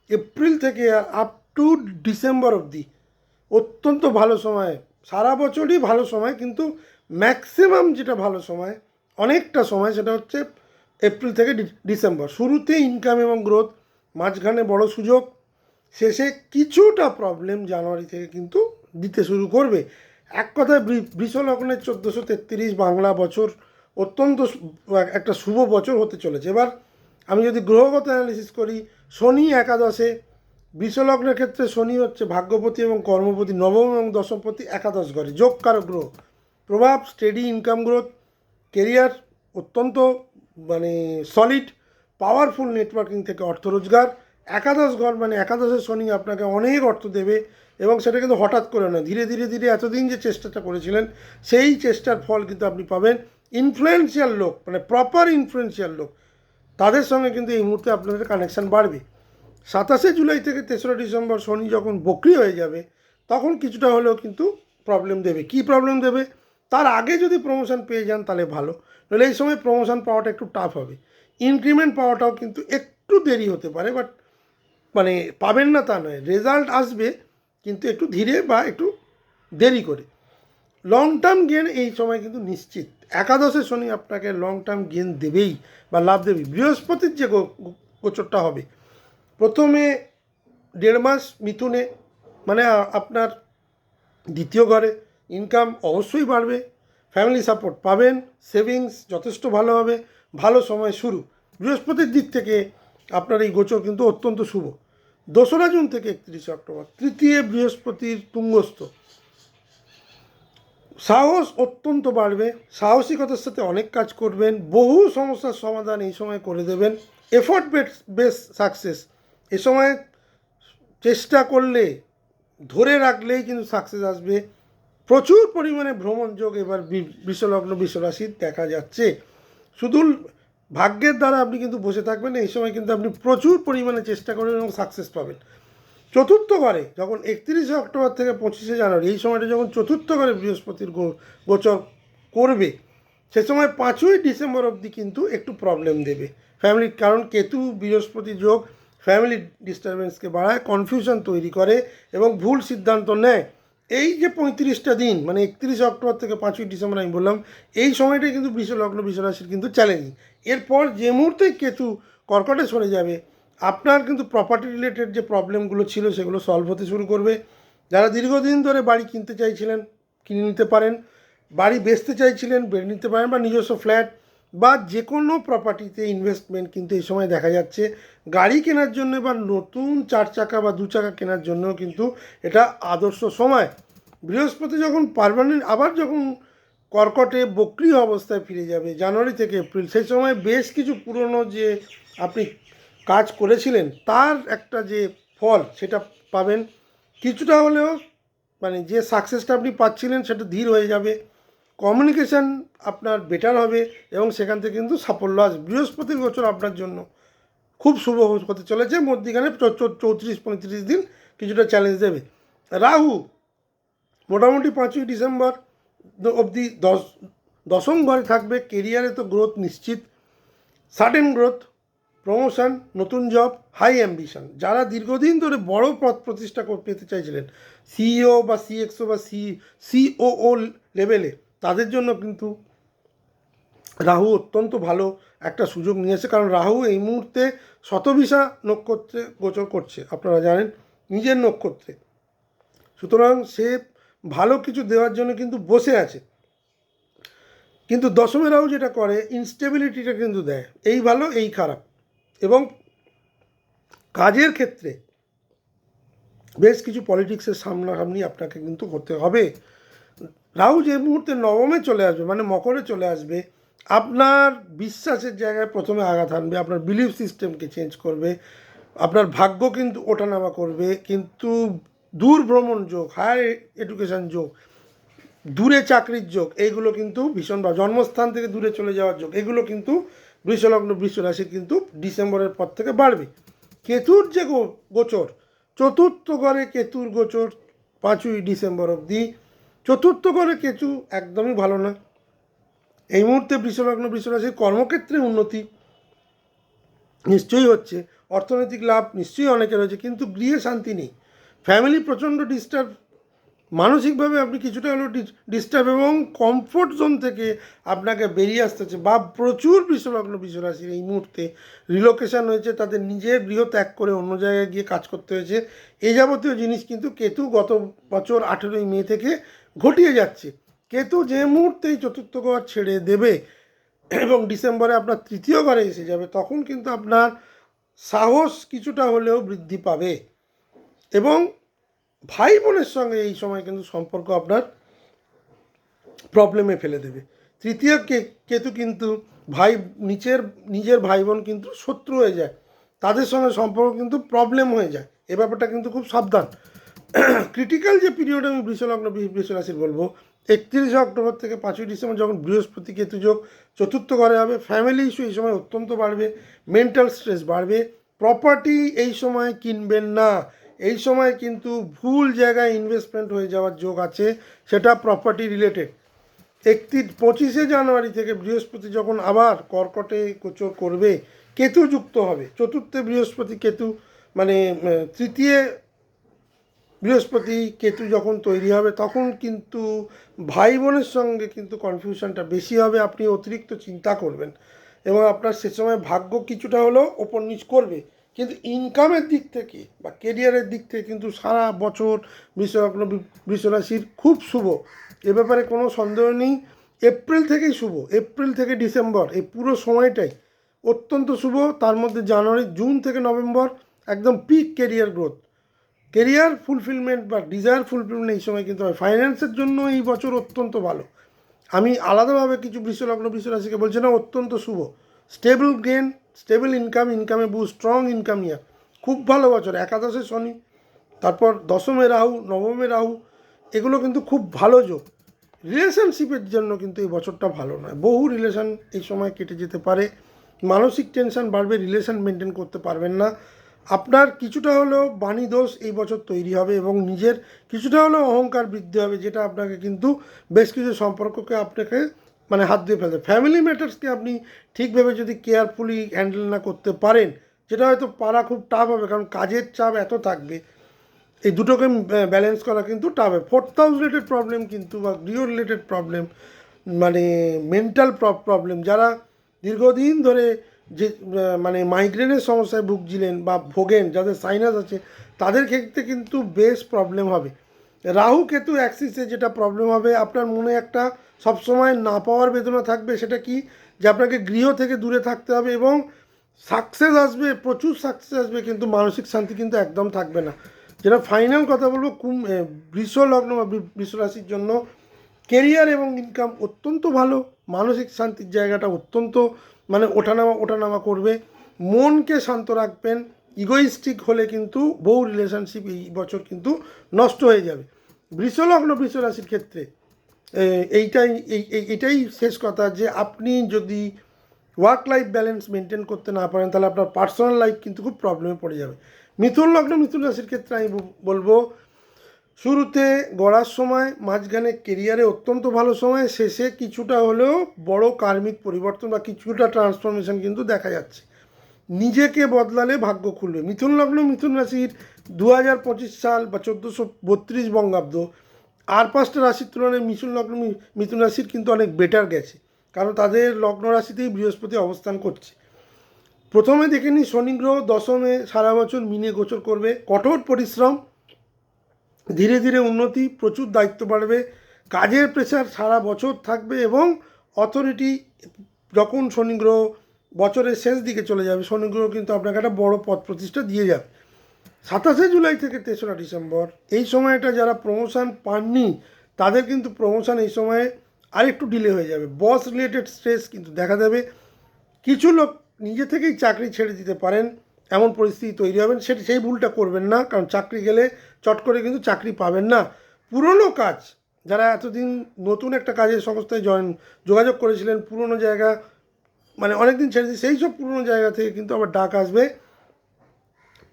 A: এপ্রিল থেকে আপ টু ডিসেম্বর অবধি অত্যন্ত ভালো সময়। সারা বছরই ভালো সময়, কিন্তু ম্যাক্সিমাম যেটা ভালো সময়, অনেকটা সময় সেটা হচ্ছে এপ্রিল থেকে ডিসেম্বর। শুরুতে ইনকাম এবং গ্রোথ, মাঝখানে বড় সুযোগ, শেষে কিছুটা প্রবলেম জানুয়ারি থেকে কিন্তু দিতে শুরু করবে। এক কথায় বৃষলগ্নের 1433 বাংলা বছর অত্যন্ত একটা শুভ বছর হতে চলেছে। এবার আমি যদি গ্রহগত অ্যানালিসিস করি, শনি একাদশে, বৃষলগ্নের ক্ষেত্রে শনি হচ্ছে ভাগ্যপতি এবং কর্মপতি, নবম এবং দশমপতি একাদশ ঘরে, যোগকারক গ্রহ। প্রভাব স্টেডি ইনকাম গ্রোথ, কেরিয়ার অত্যন্ত মানে সলিড, পাওয়ারফুল নেটওয়ার্কিং থেকে অর্থ রোজগার। একাদশ ঘর মানে একাদশের শনি আপনাকে অনেক অর্থ দেবে, এবং সেটা কিন্তু হঠাৎ করে নয়, ধীরে ধীরে ধীরে এতদিন যে চেষ্টাটা করেছিলেন সেই চেষ্টার ফল কিন্তু আপনি পাবেন। ইনফ্লুয়েন্সিয়াল লোক মানে প্রপার ইনফ্লুয়েন্সিয়াল লোক, তাদের সঙ্গে কিন্তু এই মুহূর্তে আপনাদের কানেকশান বাড়বে। 27শে জুলাই থেকে 3রা ডিসেম্বর শনি যখন বক্রি হয়ে যাবে তখন কিছুটা হলেও কিন্তু প্রবলেম দেবে। কি প্রবলেম দেবে? তার আগে যদি প্রমোশন পেয়ে যান তাহলে ভালো, নাহলে এই সময় প্রমোশন পাওয়াটা একটু টাফ হবে। ইনক্রিমেন্ট পাওয়াটাও কিন্তু একটু দেরি হতে পারে, বাট মানে পাবেন না তা নয়, রেজাল্ট আসবে কিন্তু একটু ধীরে বা একটু দেরি করে। লং টার্ম গেন এই সময় কিন্তু নিশ্চিত। একাদশে শনি আপনাকে লং টার্ম গেন দেবেই বা লাভ দেবেই। বৃহস্পতির যে গোচরটা হবে প্রথমে 1.5 মাস মিথুনে, মানে আপনার দ্বিতীয় ঘরে, ইনকাম অবশ্যই বাড়বে, ফ্যামিলি সাপোর্ট পাবেন, সেভিংস যথেষ্ট ভালো হবে, ভালো সময় শুরু। বৃহস্পতির দিক থেকে আপনার এই গোচর কিন্তু অত্যন্ত শুভ। 2রা জুন থেকে 31শে অক্টোবর তৃতীয় বৃহস্পতির তুঙ্গস্থ, সাহস অত্যন্ত বাড়বে, সাহসিকতার সাথে অনেক কাজ করবেন, বহু সমস্যার সমাধান এই সময় করে দেবেন, এফোর্ট বেস সাকসেস। এ সময় চেষ্টা করলে, ধরে রাখলেই কিন্তু সাকসেস আসবে। প্রচুর পরিমাণে ভ্রমণ যোগ এবার বৃষলগ্ন বৃষরাশির দেখা যাচ্ছে। শুধু ভাগ্যের দ্বারা আপনি কিন্তু বসে থাকবেন না, এই সময় কিন্তু আপনি প্রচুর পরিমাণে চেষ্টা করবেন এবং সাকসেস পাবেন। চতুর্থ ঘরে যখন 31শে অক্টোবর থেকে 25শে জানুয়ারি, এই সময়টা যখন চতুর্থ ঘরে বৃহস্পতির গোচর করবে, সে সময় 5ই ডিসেম্বর অবধি কিন্তু একটু প্রবলেম দেবে ফ্যামিলি, কারণ কেতু বৃহস্পতি যোগ ফ্যামিলি ডিস্টারবেন্সকে বাড়ায়, কনফিউশন তৈরি করে এবং ভুল সিদ্ধান্ত নেয়। এই যে 35টা দিন, মানে 31শে অক্টোবর থেকে 5ই ডিসেম্বর আমি বললাম, এই সময়টাই কিন্তু বৃষলগ্ন বৃষরাশির কিন্তু চ্যালেঞ্জিং। এরপর যে মুহূর্তে কেতু কর্কটে সরে যাবে, আপনার কিন্তু প্রপার্টি রিলেটেড যে প্রবলেমগুলো ছিল সেগুলো সলভ হতে শুরু করবে। যারা দীর্ঘদিন ধরে বাড়ি কিনতে চাইছিলেন কিনে নিতে পারেন, বাড়ি বেচতে চাইছিলেন বেড়ে নিতে পারেন, বা নিজস্ব ফ্ল্যাট বা যে কোনো প্রপার্টিতে ইনভেস্টমেন্ট কিন্তু এই সময় দেখা যাচ্ছে। গাড়ি কেনার জন্য বা নতুন 4 চাকা বা 2 চাকা কেনার জন্যও কিন্তু এটা আদর্শ সময়। বৃহস্পতি যখন পার্মানেন্ট আবার যখন কর্কটে বক্রি অবস্থায় ফিরে যাবে জানুয়ারি থেকে এপ্রিল, সেই সময় বেশ কিছু পুরনো যে আপনি কাজ করেছিলেন তার একটা যে ফল সেটা পাবেন। কিছুটা হলেও মানে যে সাকসেসটা আপনি পাচ্ছিলেন সেটা ধীর হয়ে যাবে, কমিউনিকেশান আপনার বেটার হবে এবং সেখান থেকে কিন্তু সাফল্য আসবে। বৃহস্পতির গোচর আপনার জন্য খুব শুভ হতে চলেছে। মধ্যিখানে 34-35 দিন কিছুটা চ্যালেঞ্জ দেবে। রাহু মোটামুটি 5ই ডিসেম্বর অবধি দশম ঘরে থাকবে। কেরিয়ারে তো গ্রোথ নিশ্চিত, সাডেন গ্রোথ, প্রমোশন, নতুন জব, হাই অ্যাম্বিশন। যারা দীর্ঘদিন ধরে বড় পদ প্রতিষ্ঠা পেতে চাইছিলেন, সিইও বা সিএক্সও বা সিওও লেভেলে, তাদের জন্য কিন্তু রাহু অত্যন্ত ভালো একটা সুযোগ নিয়েছে। কারণ রাহু এই মুহূর্তে শতভিসা নক্ষত্রে গোচর করছে, আপনারা জানেন, নিজের নক্ষত্রে। সুতরাং সে ভালো কিছু দেওয়ার জন্য কিন্তু বসে আছে। কিন্তু দশমে রাহু যেটা করে, ইনস্টেবিলিটিটা কিন্তু দেয়, এই ভালো এই খারাপ। এবং কাজের ক্ষেত্রে বেশ কিছু পলিটিক্সের সামনাসামনি আপনাকে কিন্তু করতে হবে। রাহু যে মুহূর্তে নবমে চলে আসবে, মানে মকরে চলে আসবে, আপনার বিশ্বাসের জায়গায় প্রথমে আঘাত আনবে, আপনার বিলিফ সিস্টেমকে চেঞ্জ করবে, আপনার ভাগ্য কিন্তু ওঠানামা করবে। কিন্তু দূর ভ্রমণ যোগ, হায়ার এডুকেশান যোগ, দূরে চাকরির যোগ, এইগুলো কিন্তু ভীষণ, বা জন্মস্থান থেকে দূরে চলে যাওয়ার যোগ, এগুলো কিন্তু বৃষলগ্ন বৃষরাশির কিন্তু ডিসেম্বরের পর থেকে বাড়বে। কেতুর যে গোচর, চতুর্থ ঘরে কেতুর গোচর 5ই ডিসেম্বর অবধি। চতুর্থ ঘরে কেতু একদমই ভালো না। এই মুহূর্তে বৃষলগ্ন বৃষরাশির কর্মক্ষেত্রে উন্নতি নিশ্চয়ই হচ্ছে, অর্থনৈতিক লাভ নিশ্চয়ই অনেকের হয়েছে, কিন্তু গৃহে শান্তি নেই, ফ্যামিলি প্রচণ্ড ডিস্টার্ব, মানসিকভাবে আপনি কিছুটা হলেও ডিস্টার্ব, এবং কমফোর্ট জোন থেকে আপনাকে বেরিয়ে আসতে হচ্ছে। বা প্রচুর বৃষলগ্ন বৃষরাশির এই মুহূর্তে রিলোকেশান হয়েছে, তাদের নিজের গৃহ ত্যাগ করে অন্য জায়গায় গিয়ে কাজ করতে হয়েছে। এই যাবতীয় জিনিস কিন্তু কেতু গত বছর 18ই মে থেকে ঘটিয়ে যাচ্ছে। কেতু যে মুহূর্তেই চতুর্থ ঘর ছেড়ে দেবে এবং ডিসেম্বরে আপনার তৃতীয় ঘরে এসে যাবে, তখন কিন্তু আপনার সাহস কিছুটা হলেও বৃদ্ধি পাবে। এবং ভাই বোনের সঙ্গে এই সময় কিন্তু সম্পর্ক আপনার প্রবলেমে ফেলে দেবে। তৃতীয় কেতু কিন্তু নিজের ভাই বোন কিন্তু শত্রু হয়ে যায়, তাদের সঙ্গে সম্পর্ক কিন্তু প্রবলেম হয়ে যায়। এ ব্যাপারটা কিন্তু খুব সাবধান। ক্রিটিক্যাল যে পিরিয়ড আমি বৃষলগ্ন বৃষরাশির বলবো, 31শে অক্টোবর থেকে 5ই ডিসেম্বর যখন বৃহস্পতি কেতু যোগ চতুর্থ ঘরে হবে, ফ্যামিলি ইস্যু এই সময় অত্যন্ত বাড়বে, মেন্টাল স্ট্রেস বাড়বে। প্রপার্টি এই সময় কিনবেন না, এই সময় কিন্তু ভুল জায়গায় ইনভেস্টমেন্ট হয়ে যাওয়ার যোগ আছে, সেটা প্রপার্টি রিলেটেড। 25শে জানুয়ারি থেকে বৃহস্পতি যখন আবার কর্কটে গোচর করবে, কেতু যুক্ত হবে চতুর্থে, বৃহস্পতি কেতু মানে তৃতীয় বৃহস্পতি কেতু যখন তৈরি হবে, তখন কিন্তু ভাই বোনের সঙ্গে কিন্তু কনফিউশনটা বেশি হবে, আপনি অতিরিক্ত চিন্তা করবেন এবং আপনার সে সময় ভাগ্য কিছুটা হলেও ওপর নিচ করবে। কিন্তু ইনকামের দিক থেকে বা কেরিয়ারের দিক থেকে কিন্তু সারা বছর বৃষরাশির খুব শুভ, এ ব্যাপারে কোনো সন্দেহ নেই। এপ্রিল থেকেই শুভ, এপ্রিল থেকে ডিসেম্বর এই পুরো সময়টাই অত্যন্ত শুভ। তার মধ্যে জানুয়ারি, জুন থেকে নভেম্বর একদম peak career growth, career fulfilment বা ডিজায়ার ফুলফিলমেন্ট এই সময় কিন্তু হয়। ফাইন্যান্সের জন্য এই বছর অত্যন্ত ভালো। আমি আলাদাভাবে কিছু বৃষলগ্ন বৃষরাশিকে বলছি না, অত্যন্ত শুভ। স্টেবল গেন, স্টেবল ইনকামে বুস্ট, স্ট্রং ইনকাম ইয়ার, খুব ভালো বছর। একাদশে শনি, তারপর দশমে রাহু, নবমে রাহু, এগুলো কিন্তু খুব ভালো যোগ। রিলেশনশিপের জন্য কিন্তু এই বছরটা ভালো নয়। বহু রিলেশন এই সময় কেটে যেতে পারে, মানসিক টেনশন বাড়বে, রিলেশন মেনটেন করতে পারবেন না। আপনার কিছুটা হলেও বাণী দোষ এই বছর তৈরি হবে এবং নিজের কিছুটা হলেও অহংকার বৃদ্ধি হবে, যেটা আপনাকে কিন্তু বেশ কিছু সম্পর্ককে আপনাকে মানে হাত দিয়ে ফেলবে। ফ্যামিলি ম্যাটার্সকে আপনি ঠিকভাবে যদি কেয়ারফুলি হ্যান্ডেল না করতে পারেন, যেটা হয়তো পারা খুব টাফ হবে, কারণ কাজের চাপ এত থাকবে, এই দুটোকে ব্যালেন্স করা কিন্তু টাফ হবে। ফোর্থ হাউস রিলেটেড প্রবলেম কিন্তু বা গৃহ রিলেটেড প্রবলেম, মানে মেন্টাল প্রবলেম, যারা দীর্ঘদিন ধরে যে মানে মাইগ্রেনের সমস্যায় ভুগছিলেন বা ভোগেন, যাদের সাইনাস আছে, তাদের ক্ষেত্রে কিন্তু বেশ প্রবলেম হবে। রাহু কেতু অ্যাক্সিসে যেটা প্রবলেম হবে, আপনার মনে একটা সবসময় না পাওয়ার বেদনা থাকবে। সেটা কি, যে আপনাকে গৃহ থেকে দূরে থাকতে হবে এবং সাকসেস আসবে, প্রচুর সাকসেস আসবে, কিন্তু মানসিক শান্তি কিন্তু একদম থাকবে না। যেটা ফাইনাল কথা বলবো, বৃষ লগ্ন বা বৃষ রাশির জন্য কেরিয়ার এবং ইনকাম অত্যন্ত ভালো, মানসিক শান্তির জায়গাটা অত্যন্ত মানে ওঠানামা করবে। মনকে শান্ত রাখবেন। ইগোইস্টিক হলে কিন্তু বহু রিলেশনশিপ এই বছর কিন্তু নষ্ট হয়ে যাবে। বৃষলগ্ন বৃষ রাশির ক্ষেত্রে এইটাই শেষ কথা, যে আপনি যদি ওয়ার্ক লাইফ ব্যালেন্স মেনটেন করতে না পারেন, তাহলে আপনার পার্সোনাল লাইফ কিন্তু খুব প্রবলেমে পড়ে যাবে। মিথুন লগ্ন মিথুন রাশির ক্ষেত্রে আমি বলবো, শুরুতে গড়ার সময়, মাঝখানে কেরিয়ারে অত্যন্ত ভালো সময়, শেষে কিছুটা হলেও বড় কার্মিক পরিবর্তন বা কিছুটা ট্রান্সফরমেশন কিন্তু দেখা যাচ্ছে। নিজেকে বদলালে ভাগ্য খুলবে। মিথুন লগ্ন মিথুন রাশির 2025 সাল বা 1432 বঙ্গাব্দ আর 5টা রাশির তুলনায় মিথুন লগ্ন মিথুন রাশির কিন্তু অনেক বেটার গেছে, কারণ তাদের লগ্ন রাশিতেই বৃহস্পতি অবস্থান করছে। প্রথমে দেখে নিই, শনি গ্রহ দশমে সারা বছর মিনে গোচর করবে। কঠোর পরিশ্রম, ধীরে ধীরে উন্নতি, প্রচুর দায়িত্ব বাড়বে, কাজের প্রেশার সারা বছর থাকবে এবং অথরিটি, যখন শনি গ্রহ বছরের শেষ দিকে চলে যাবে, শনি গ্রহ কিন্তু আপনাকে একটা বড় পদ প্রতিষ্ঠা দিয়ে যাবে। 27শে জুলাই থেকে 3রা ডিসেম্বর এই সময়টা যারা প্রমোশন পাননি, তাদের কিন্তু প্রমোশন এই সময়ে আরেকটু ডিলে হয়ে যাবে। বস রিলেটেড স্ট্রেস কিন্তু দেখা দেবে। কিছু লোক নিজে থেকেই চাকরি ছেড়ে দিতে পারেন, এমন পরিস্থিতি তৈরি হবেন। সেই ভুলটা করবেন না, কারণ চাকরি গেলে চট করে কিন্তু চাকরি পাবেন না। পুরনো কাজ, যারা এতদিন নতুন একটা কাজের সংস্থায় যোগাযোগ করেছিলেন, পুরনো জায়গা মানে অনেক দিন ছেড়ে দিয়ে, সেই সব পুরনো জায়গা থেকে কিন্তু আবার ডাক আসবে।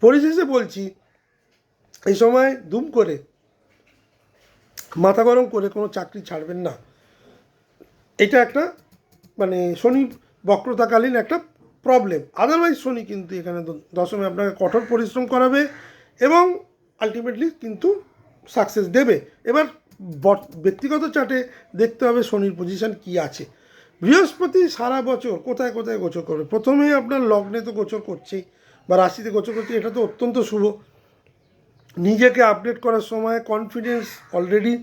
A: পরিশেষে বলছি, এই সময় দুম করে মাথা গরম করে কোনো চাকরি ছাড়বেন না। এটা একটা মানে শনি বক্রতাকালীন একটা প্রবলেম। আদারওয়াইজ শনি কিন্তু এখানে দশমে আপনাকে কঠোর পরিশ্রম করাবে এবং আলটিমেটলি কিন্তু সাকসেস দেবে। এবার ব্যক্তিগত চার্টে দেখতে হবে শনির পজিশন কি আছে। বৃহস্পতি সারা বছর কোথায় কোথায় গোচর করবে। প্রথমে আপনার লগ্নে তো গোচর করছেই বা রাশিতে গোচর করছে, এটা তো অত্যন্ত শুভ। নিজেকে আপডেট করার সময় কনফিডেন্স অলরেডি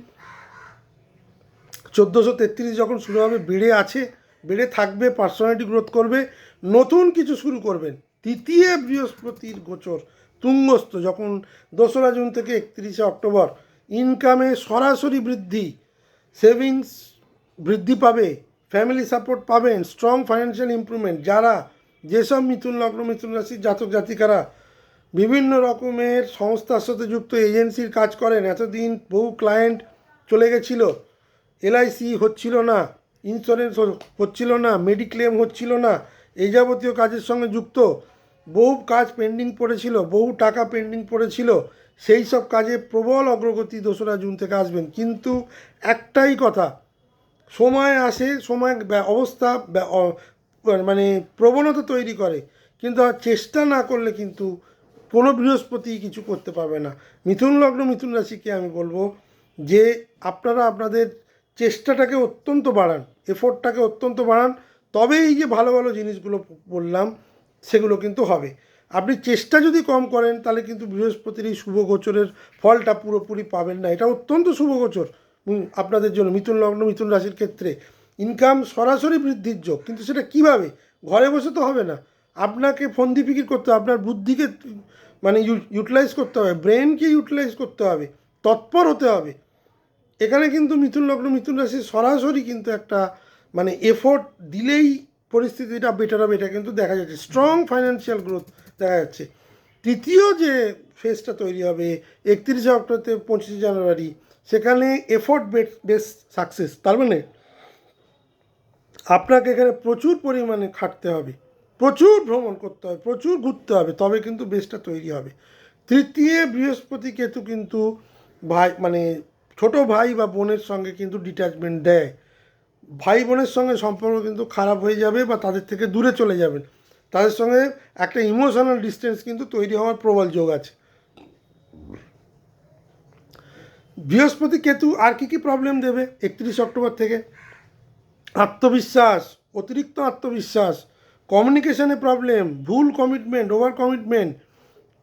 A: 1433 যখন শুরু হবে বেড়ে থাকবে, পার্সোনালিটি গ্রোথ করবে, নতুন কিছু শুরু করবেন। তৃতীয় বৃহস্পতির গোচর তুঙ্গস্থ যখন 2রা জুন থেকে 31শে অক্টোবর, ইনকামে সরাসরি বৃদ্ধি, সেভিংস বৃদ্ধি পাবে, ফ্যামিলি সাপোর্ট পাবেন, স্ট্রং ফাইন্যান্সিয়াল ইমপ্রুভমেন্ট। যারা যেসব মিথুন লগ্ন মিথুন রাশির জাতক জাতিকারা বিভিন্ন রকমের সংস্থার সাথে যুক্ত, এজেন্সির কাজ করেন, এতদিন বহু ক্লায়েন্ট চলে গেছিলো, এলআইসি হচ্ছিল না, ইন্স্যুরেন্স হচ্ছিল না, মেডিক্লেম হচ্ছিল না, এই যাবতীয় কাজের সঙ্গে যুক্ত, বহু কাজ পেন্ডিং পড়েছিল, বহু টাকা পেন্ডিং পড়েছিল, সেই সব কাজে প্রবল অগ্রগতি 2রা জুন থেকে আসবেন। কিন্তু একটাই কথা, সময় আসে, সময় অবস্থা মানে প্রবণতা তৈরি করে, কিন্তু আর চেষ্টা না করলে কিন্তু কোনো বৃহস্পতি কিছু করতে পারবে না। মিথুন লগ্ন মিথুন রাশিকে আমি বলবো যে আপনারা আপনাদের চেষ্টাটাকে অত্যন্ত বাড়ান, এফোর্টটাকে অত্যন্ত বাড়ান, তবে এই যে ভালো ভালো জিনিসগুলো বললাম সেগুলো কিন্তু হবে। আপনি চেষ্টা যদি কম করেন, তাহলে কিন্তু বৃহস্পতির এই শুভ গোচরের ফলটা পুরোপুরি পাবেন না। এটা অত্যন্ত শুভ গোচর আপনাদের জন্য। মিথুন লগ্ন মিথুন রাশির ক্ষেত্রে ইনকাম সরাসরি বৃদ্ধির যোগ, কিন্তু সেটা কিভাবে? ঘরে বসে তো হবে না, আপনাকে ফন্দি ফিকির করতে হবে, আপনার বুদ্ধিকে মানে ইউটিলাইজ করতে হবে, ব্রেনকে ইউটিলাইজ করতে হবে, তৎপর হতে হবে। এখানে কিন্তু মিথুন লগ্ন মিথুন রাশি সরাসরি কিন্তু একটা মানে এফোর্ট দিলেই পরিস্থিতিটা বেটার হবে, এটা কিন্তু দেখা যাচ্ছে। স্ট্রং ফাইন্যান্সিয়াল গ্রোথ দেখা যাচ্ছে। তৃতীয় যে ফেজটা তৈরি হবে 31শে অক্টোবর থেকে 25শে জানুয়ারি, সেখানে এফোর্ট বেস সাকসেস। তার মানে আপনাকে এখানে প্রচুর পরিমাণে খাটতে হবে, প্রচুর ভ্রমণ করতে হবে, প্রচুর ঘুরতে হবে, তবে কিন্তু বেসটা তৈরি হবে। তৃতীয় বৃহস্পতি কেতু কিন্তু ভাই মানে ছোট ভাই বা বোনের সঙ্গে কিন্তু ডিট্যাচমেন্ট দেয়। ভাই বোনের সঙ্গে সম্পর্ক কিন্তু খারাপ হয়ে যাবে বা তাদের থেকে দূরে চলে যাবেন, তাদের সঙ্গে একটা ইমোশনাল ডিস্টেন্স কিন্তু তৈরি হওয়ার প্রবল যোগ আছে। বৃহস্পতি কেতু আর কি প্রবলেম দেবে 31 অক্টোবর থেকে? আত্মবিশ্বাস, অতিরিক্ত আত্মবিশ্বাস, কমিউনিকেশনে প্রবলেম, ভুল কমিটমেন্ট, ওভার কমিটমেন্ট,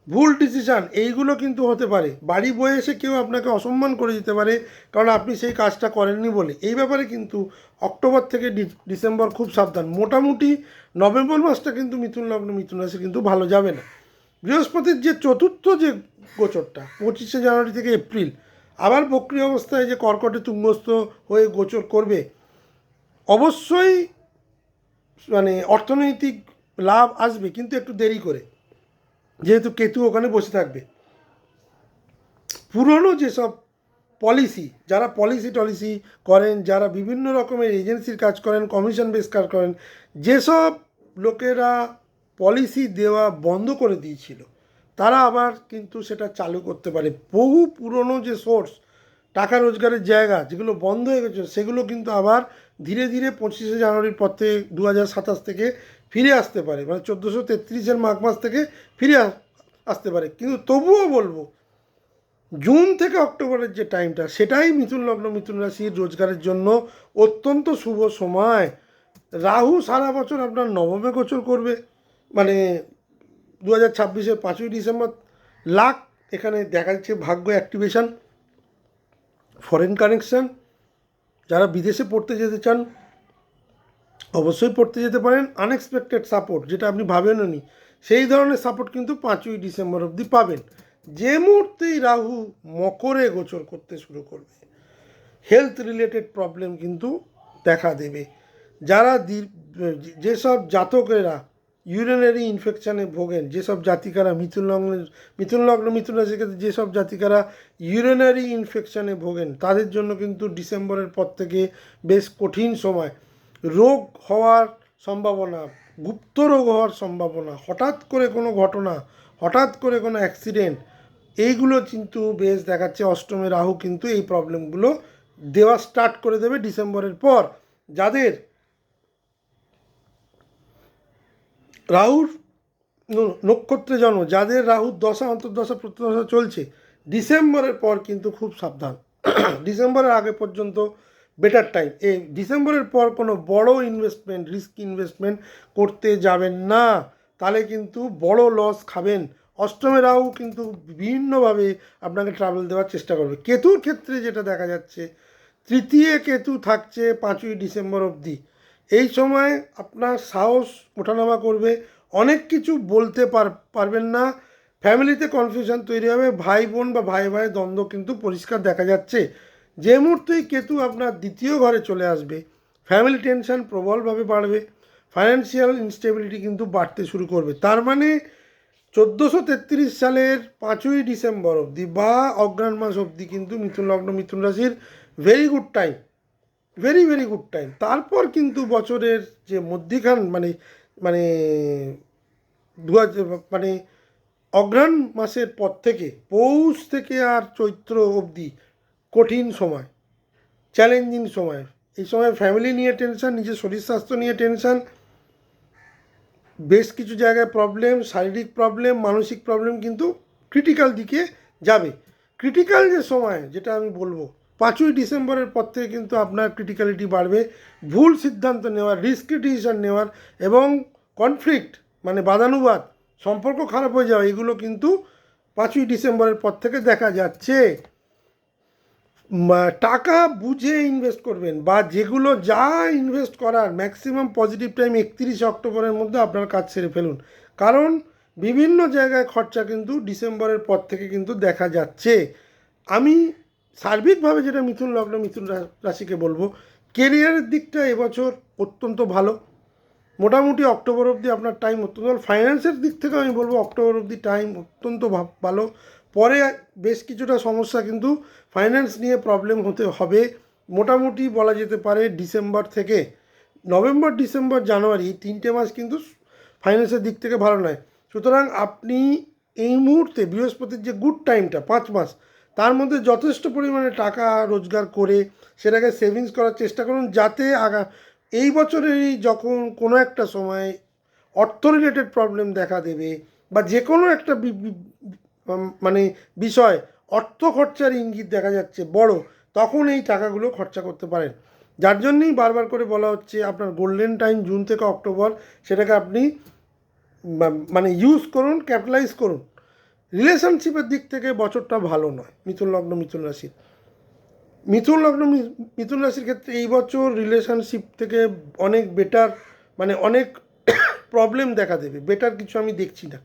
A: ভুল ডিসিশান, এইগুলো কিন্তু হতে পারে। বাড়ি বয়ে এসে কেউ আপনাকে অসম্মান করে দিতে পারে, কারণ আপনি সেই কাজটা করেননি বলে। এই ব্যাপারে কিন্তু অক্টোবর থেকে ডিসেম্বর খুব সাবধান। মোটামুটি নভেম্বর মাসটা কিন্তু মিথুন লগ্ন মিথুন রাশি কিন্তু ভালো যাবে না। বৃহস্পতির যে চতুর্থ যে গোচরটা 25শে জানুয়ারি থেকে এপ্রিল, আবার বক্রী অবস্থায় যে কর্কটে তুঙ্গস্থ হয়ে গোচর করবে, অবশ্যই মানে অর্থনৈতিক লাভ আসবে, কিন্তু একটু দেরি করে, যেহেতু কেতু ওখানে বসে থাকবে। পুরনো যেসব পলিসি, যারা পলিসি করেন, যারা বিভিন্ন রকমের এজেন্সির কাজ করেন, কমিশন বেস কাজ করেন, যেসব লোকেরা পলিসি দেওয়া বন্ধ করে দিয়েছিল, তারা আবার কিন্তু সেটা চালু করতে পারে। বহু পুরনো যে সোর্স, টাকা রোজগারের জায়গা যেগুলো বন্ধ হয়ে গেছে, সেগুলো কিন্তু আবার ধীরে ধীরে 25শে জানুয়ারির পর থেকে 2027 থেকে ফিরে আসতে পারে, মানে 1433-এর মাঘ মাস থেকে ফিরে আসতে পারে। কিন্তু তবুও বলবো, জুন থেকে অক্টোবরের যে টাইমটা, সেটাই মিথুন লগ্ন মিথুন রাশির রোজগারের জন্য অত্যন্ত শুভ সময়। রাহু সারা বছর আপনার নবমে গোচর করবে, মানে 2026-এর 5ই ডিসেম্বর। লাখ এখানে দেখা যাচ্ছে ভাগ্য অ্যাক্টিভেশন, ফরেন কানেকশান, যারা বিদেশে পড়তে যেতে চান অবশ্যই পড়তে যেতে পারেন। আনএক্সপেক্টেড সাপোর্ট, যেটা আপনি ভাবেননি, সেই ধরনের সাপোর্ট কিন্তু 5ই ডিসেম্বর অবধি পাবেন। যে মুহূর্তেই রাহু মকরে গোচর করতে শুরু করবে, হেলথ রিলেটেড প্রবলেম কিন্তু দেখা দেবে। যারা যেসব জাতকেরা ইউরিনারি ইনফেকশানে ভোগেন, যেসব জাতিকারা মিথুন লগ্ন মিথুন রাশির ক্ষেত্রে যেসব জাতিকারা ইউরিনারি ইনফেকশানে ভোগেন, তাদের জন্য কিন্তু ডিসেম্বরের পর থেকে বেশ কঠিন সময়। রোগ হওয়ার সম্ভাবনা, গুপ্ত রোগ হওয়ার সম্ভাবনা, হঠাৎ করে কোনো ঘটনা, হঠাৎ করে কোনো অ্যাক্সিডেন্ট, এইগুলো কিন্তু বেশ দেখাচ্ছে। অষ্টমে রাহু কিন্তু এই প্রবলেমগুলো দেওয়া স্টার্ট করে দেবে ডিসেম্বরের পর। যাদের রাহুর নক্ষত্রে জন্ম, যাদের রাহুর দশা অন্তর্দশা প্রত্যদশা চলছে, ডিসেম্বরের পর কিন্তু খুব সাবধান। ডিসেম্বরের আগে পর্যন্ত বেটার টাইম। এই ডিসেম্বরের পর কোনো বড় ইনভেস্টমেন্ট, রিস্ক ইনভেস্টমেন্ট করতে যাবেন না, তাহলে কিন্তু বড় লস খাবেন। অষ্টমে রাহু কিন্তু বিভিন্নভাবে আপনাকে ট্রাভেল দেওয়ার চেষ্টা করবে। কেতুর ক্ষেত্রে যেটা দেখা যাচ্ছে, তৃতীয় কেতু থাকছে 5ই ডিসেম্বর অবধি। এই সময় আপনার সাহস ওঠানামা করবে, অনেক কিছু বলতে পারবেন না, ফ্যামিলিতে কনফিউশন তৈরি হবে, ভাই বোন বা ভাই ভাই দ্বন্দ্ব কিন্তু পরিষ্কার দেখা যাচ্ছে। যে মুহূর্তেই কেতু আপনার দ্বিতীয় ঘরে চলে আসবে, ফ্যামিলি টেনশন প্রবলভাবে বাড়বে, ফাইন্যান্সিয়াল ইনস্টেবিলিটি কিন্তু বাড়তে শুরু করবে। তার মানে 1433 সালের 5ই ডিসেম্বর অবধি বা অগ্রহায়ণ মাস অবধি কিন্তু মিথুন লগ্ন মিথুন রাশির very good time, very very good time. তারপর কিন্তু বছরের যে মধ্যিখান মানে মানে মানে অগ্রহায়ণ মাসের পর থেকে পৌষ থেকে আর চৈত্র অবধি কঠিন সময়, চ্যালেঞ্জিং সময়। এই সময় ফ্যামিলি নিয়ে টেনশন, নিজের শরীর স্বাস্থ্য নিয়ে টেনশন, বেশ কিছু জায়গায় প্রবলেম, শারীরিক প্রবলেম, মানসিক প্রবলেম কিন্তু ক্রিটিক্যাল দিকে যাবে। ক্রিটিক্যাল যে সময়, যেটা আমি বলবো 5ই ডিসেম্বরের পর থেকে কিন্তু আপনার ক্রিটিক্যালিটি বাড়বে। ভুল সিদ্ধান্ত নেওয়ার, রিস্কি ডিসিশন নেওয়ার এবং কনফ্লিক্ট মানে বাদানুবাদ, সম্পর্ক খারাপ হয়ে যাওয়া, এগুলো কিন্তু 5ই ডিসেম্বরের পর থেকে দেখা যাচ্ছে। টাকা বুঝে ইনভেস্ট করবেন, বা যেগুলো যা ইনভেস্ট করার ম্যাক্সিমাম পজিটিভ টাইম 31 অক্টোবরের মধ্যে আপনার কাজ সেরে ফেলুন, কারণ বিভিন্ন জায়গায় খরচা কিন্তু ডিসেম্বরের পর থেকে কিন্তু দেখা যাচ্ছে। আমি সার্বিকভাবে যেটা মিথুন লগ্ন মিথুন রাশিকে বলবো, কেরিয়ারের দিকটা এবছর অত্যন্ত ভালো। মোটামুটি অক্টোবর অবধি আপনার টাইম অত্যন্ত ভালো। ফাইন্যান্সের দিক থেকে আমি বলবো অক্টোবর অবধি টাইম অত্যন্ত ভালো। পরে বেশ কিছুটা সমস্যা কিন্তু ফাইন্যান্স নিয়ে প্রবলেম হতে হবে। মোটামুটি বলা যেতে পারে ডিসেম্বর থেকে নভেম্বর, ডিসেম্বর, জানুয়ারি, এই 3টে মাস কিন্তু ফাইন্যান্সের দিক থেকে ভালো নয়। সুতরাং আপনি এই মুহূর্তে বৃহস্পতির যে গুড টাইমটা 5 মাস, তার মধ্যে যথেষ্ট পরিমাণে টাকা রোজগার করে সেটাকে সেভিংস করার চেষ্টা করুন, যাতে এই বছরেরই যখন কোনো একটা সময় অর্থ রিলেটেড প্রবলেম দেখা দেবে বা যে কোনো একটা মানে বিষয় অর্থ খরচার ইঙ্গিত দেখা যাচ্ছে বড়, তখন এই টাকাগুলো খরচা করতে পারেন। যার জন্যই বারবার করে বলা হচ্ছে আপনার গোল্ডেন টাইম জুন থেকে অক্টোবর, সেটাকে আপনি মানে ইউজ করুন, ক্যাপিটালাইজ করুন। রিলেশনশিপের দিক থেকে বছরটা ভালো নয় মিথুন লগ্ন, মিথুন রাশির। মিথুন রাশির ক্ষেত্রে এই বছর রিলেশনশিপ থেকে অনেক বেটার, মানে অনেক প্রবলেম দেখা দেবে। বেটার কিছু আমি দেখছি না।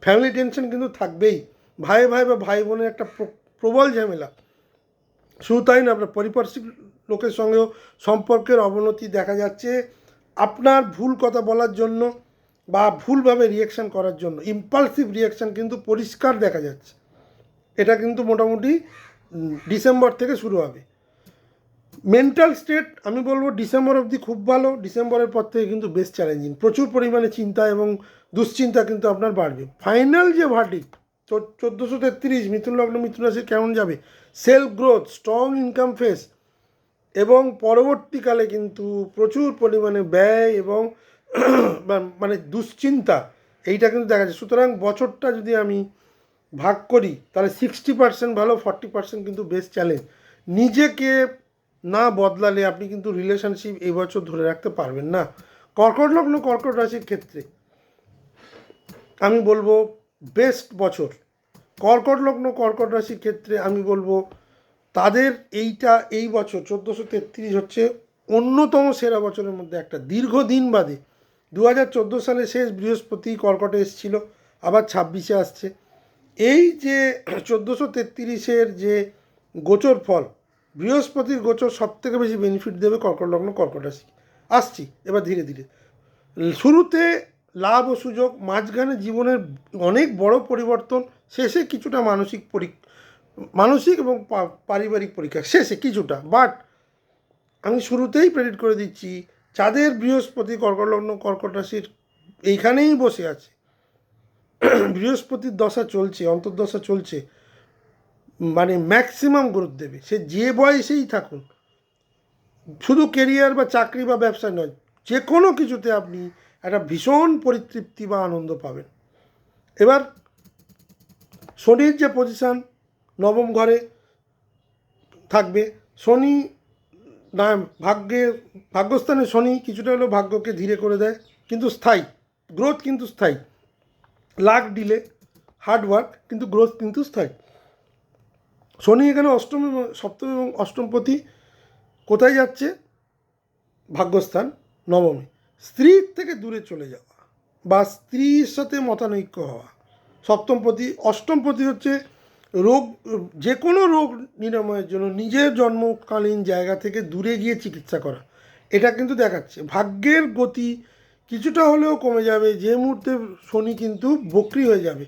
A: ফ্যামিলি টেনশন কিন্তু থাকবেই। ভাই ভাই বা ভাই বোনের একটা প্রবল ঝামেলা। শুধু তাই না, আপনার পারিপার্শ্বিক লোকের সঙ্গেও সম্পর্কের অবনতি দেখা যাচ্ছে আপনার ভুল কথা বলার জন্য বা ভুলভাবে রিয়াকশান করার জন্য। ইম্পালসিভ রিয়াকশান কিন্তু পরিষ্কার দেখা যাচ্ছে। এটা কিন্তু মোটামুটি ডিসেম্বর থেকে শুরু হবে। মেন্টাল স্টেট আমি বলবো ডিসেম্বর অবধি খুব ভালো। ডিসেম্বরের পর থেকে কিন্তু বেশ চ্যালেঞ্জিং। প্রচুর পরিমাণে চিন্তা এবং দুশ্চিন্তা কিন্তু আপনার বাড়বে। ফাইনাল যে ভার্ডিক্ট 1433 মিথুন লগ্ন, মিথুন রাশি কেমন যাবে? Self growth, strong income face এবং পরবর্তীকালে কিন্তু প্রচুর পরিমাণে ব্যয় এবং মানে দুশ্চিন্তা, এইটা কিন্তু দেখা যায়। সুতরাং বছরটা যদি আমি ভাগ করি তাহলে 60% ভালো, 40% কিন্তু বেশ চ্যালেঞ্জ। নিজেকে না বদলালে আপনি কিন্তু রিলেশনশিপ এই বছর ধরে রাখতে পারবেন না। কর্কট লগ্ন, কর্কট রাশির ক্ষেত্রে আমি বলবো বেস্ট বছর। কর্কট লগ্ন, কর্কট রাশির ক্ষেত্রে আমি বলবো তাদের এই বছর 1433 হচ্ছে অন্যতম সেরা বছরের মধ্যে একটা। দীর্ঘদিন বাদে 2014 সালে শেষ বৃহস্পতি কর্কটে এসেছিল, আবার 26-এ আসছে। এই যে 1433-এর যে গোচর ফল, বৃহস্পতির গোচর সবথেকে বেশি বেনিফিট দেবে কর্কট লগ্ন, কর্কট রাশি। আসছি এবার ধীরে ধীরে। শুরুতে লাভ ও সুযোগ, মাঝখানে জীবনের অনেক বড় পরিবর্তন, শেষে কিছুটা মানসিক এবং পারিবারিক পরীক্ষা শেষে কিছুটা। বাট আমি শুরুতেই প্রেডিক্ট করে দিচ্ছি, যাদের বৃহস্পতি কর্কট লগ্ন, কর্কট রাশির এইখানেই বসে আছে, বৃহস্পতির দশা চলছে, অন্তর্দশা চলছে, মানে ম্যাক্সিমাম গ্রোথ দেবে। সে যে বয়সেই থাকুন, শুধু কেরিয়ার বা চাকরি বা ব্যবসা নয়, যে কোনো কিছুতে আপনি একটা ভীষণ পরিতৃপ্তি বা আনন্দ পাবেন। এবার শনির যে পজিশান, নবম ঘরে থাকবে শনি, না ভাগ্যস্থানে শনি কিছুটা হলেও ভাগ্যকে ধীরে করে দেয়, কিন্তু স্থায়ী গ্রোথ, কিন্তু স্থায়ী। লাক ডিলে, হার্ডওয়ার্ক, কিন্তু গ্রোথ কিন্তু স্থায়ী। শনি এখানে অষ্টম এবং সপ্তম এবং অষ্টমপতি কোথায় যাচ্ছে? ভাগ্যস্থান নবমে। স্ত্রীর থেকে দূরে চলে যাওয়া বা স্ত্রীর সাথে মতানৈক্য হওয়া। সপ্তমপতি, অষ্টমপতি হচ্ছে রোগ, যে কোনো রোগ নিরাময়ের জন্য নিজের জন্মকালীন জায়গা থেকে দূরে গিয়ে চিকিৎসা করা। এটা কিন্তু দেখাচ্ছে ভাগ্যের গতি কিছুটা হলেও কমে যাবে। যে মুহূর্তে শনি কিন্তু বক্রি হয়ে যাবে,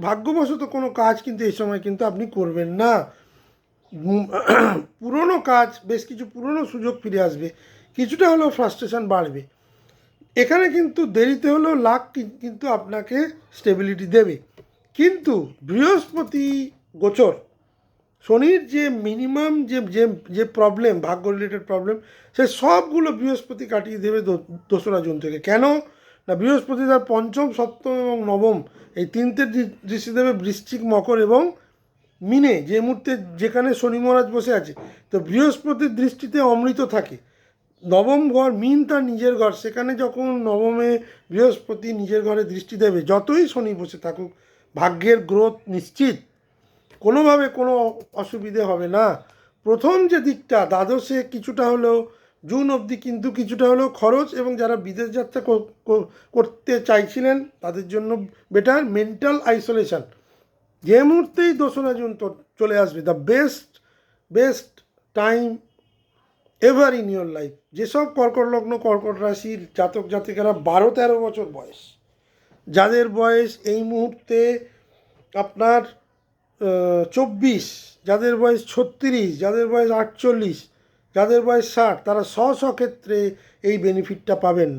A: ভাগ্যবশত কোনো কাজ কিন্তু এই সময় কিন্তু আপনি করবেন না। পুরনো কাজ, বেশ কিছু পুরনো সুযোগ ফিরে আসবে, কিছুটা হলেও ফ্রাস্ট্রেশন বাড়বে। এখানে কিন্তু দেরিতে হলেও লাক কিন্তু আপনাকে স্টেবিলিটি দেবে। কিন্তু বৃহস্পতি গোচর, শনির যে মিনিমাম যে প্রবলেম, ভাগ্য রিলেটেড প্রবলেম, সে সবগুলো বৃহস্পতি কাটিয়ে দেবে 2রা জুন থেকে। কেন না, বৃহস্পতি তার পঞ্চম, সপ্তম এবং নবম এই 3টে দৃষ্টি দেবে বৃশ্চিক, মকর এবং মিনে, যে মুহূর্তে যেখানে শনি মহারাজ বসে আছে। তো বৃহস্পতির দৃষ্টিতে অমৃত থাকে। নবম ঘর মিন তার নিজের ঘর, সেখানে যখন নবমে বৃহস্পতি নিজের ঘরে দৃষ্টি দেবে, যতই শনি বসে থাকুক ভাগ্যের গ্রোথ নিশ্চিত, কোনোভাবে কোনো অসুবিধে হবে না। প্রথম যে দিকটা দ্বাদশে কিছুটা হলেও জুন অবধি কিন্তু কিছুটা হলেও খরচ, এবং যারা বিদেশ যাত্রা করতে চাইছিলেন তাদের জন্য বেটার। মেন্টাল আইসোলেশন যে মুহূর্তেই 2রা জুন চলে আসবে, the best time ever in your life. যেসব কর্কট লগ্ন কর্কট রাশির জাতক জাতিকারা 12-13 বছর বয়স, যাদের বয়স এই মুহূর্তে আপনার 24, যাদের বয়স 36, যাদের বয়স 48, যাদের বয়স 60, তারা ক্ষেত্রে এই বেনিফিটটা পাবেন।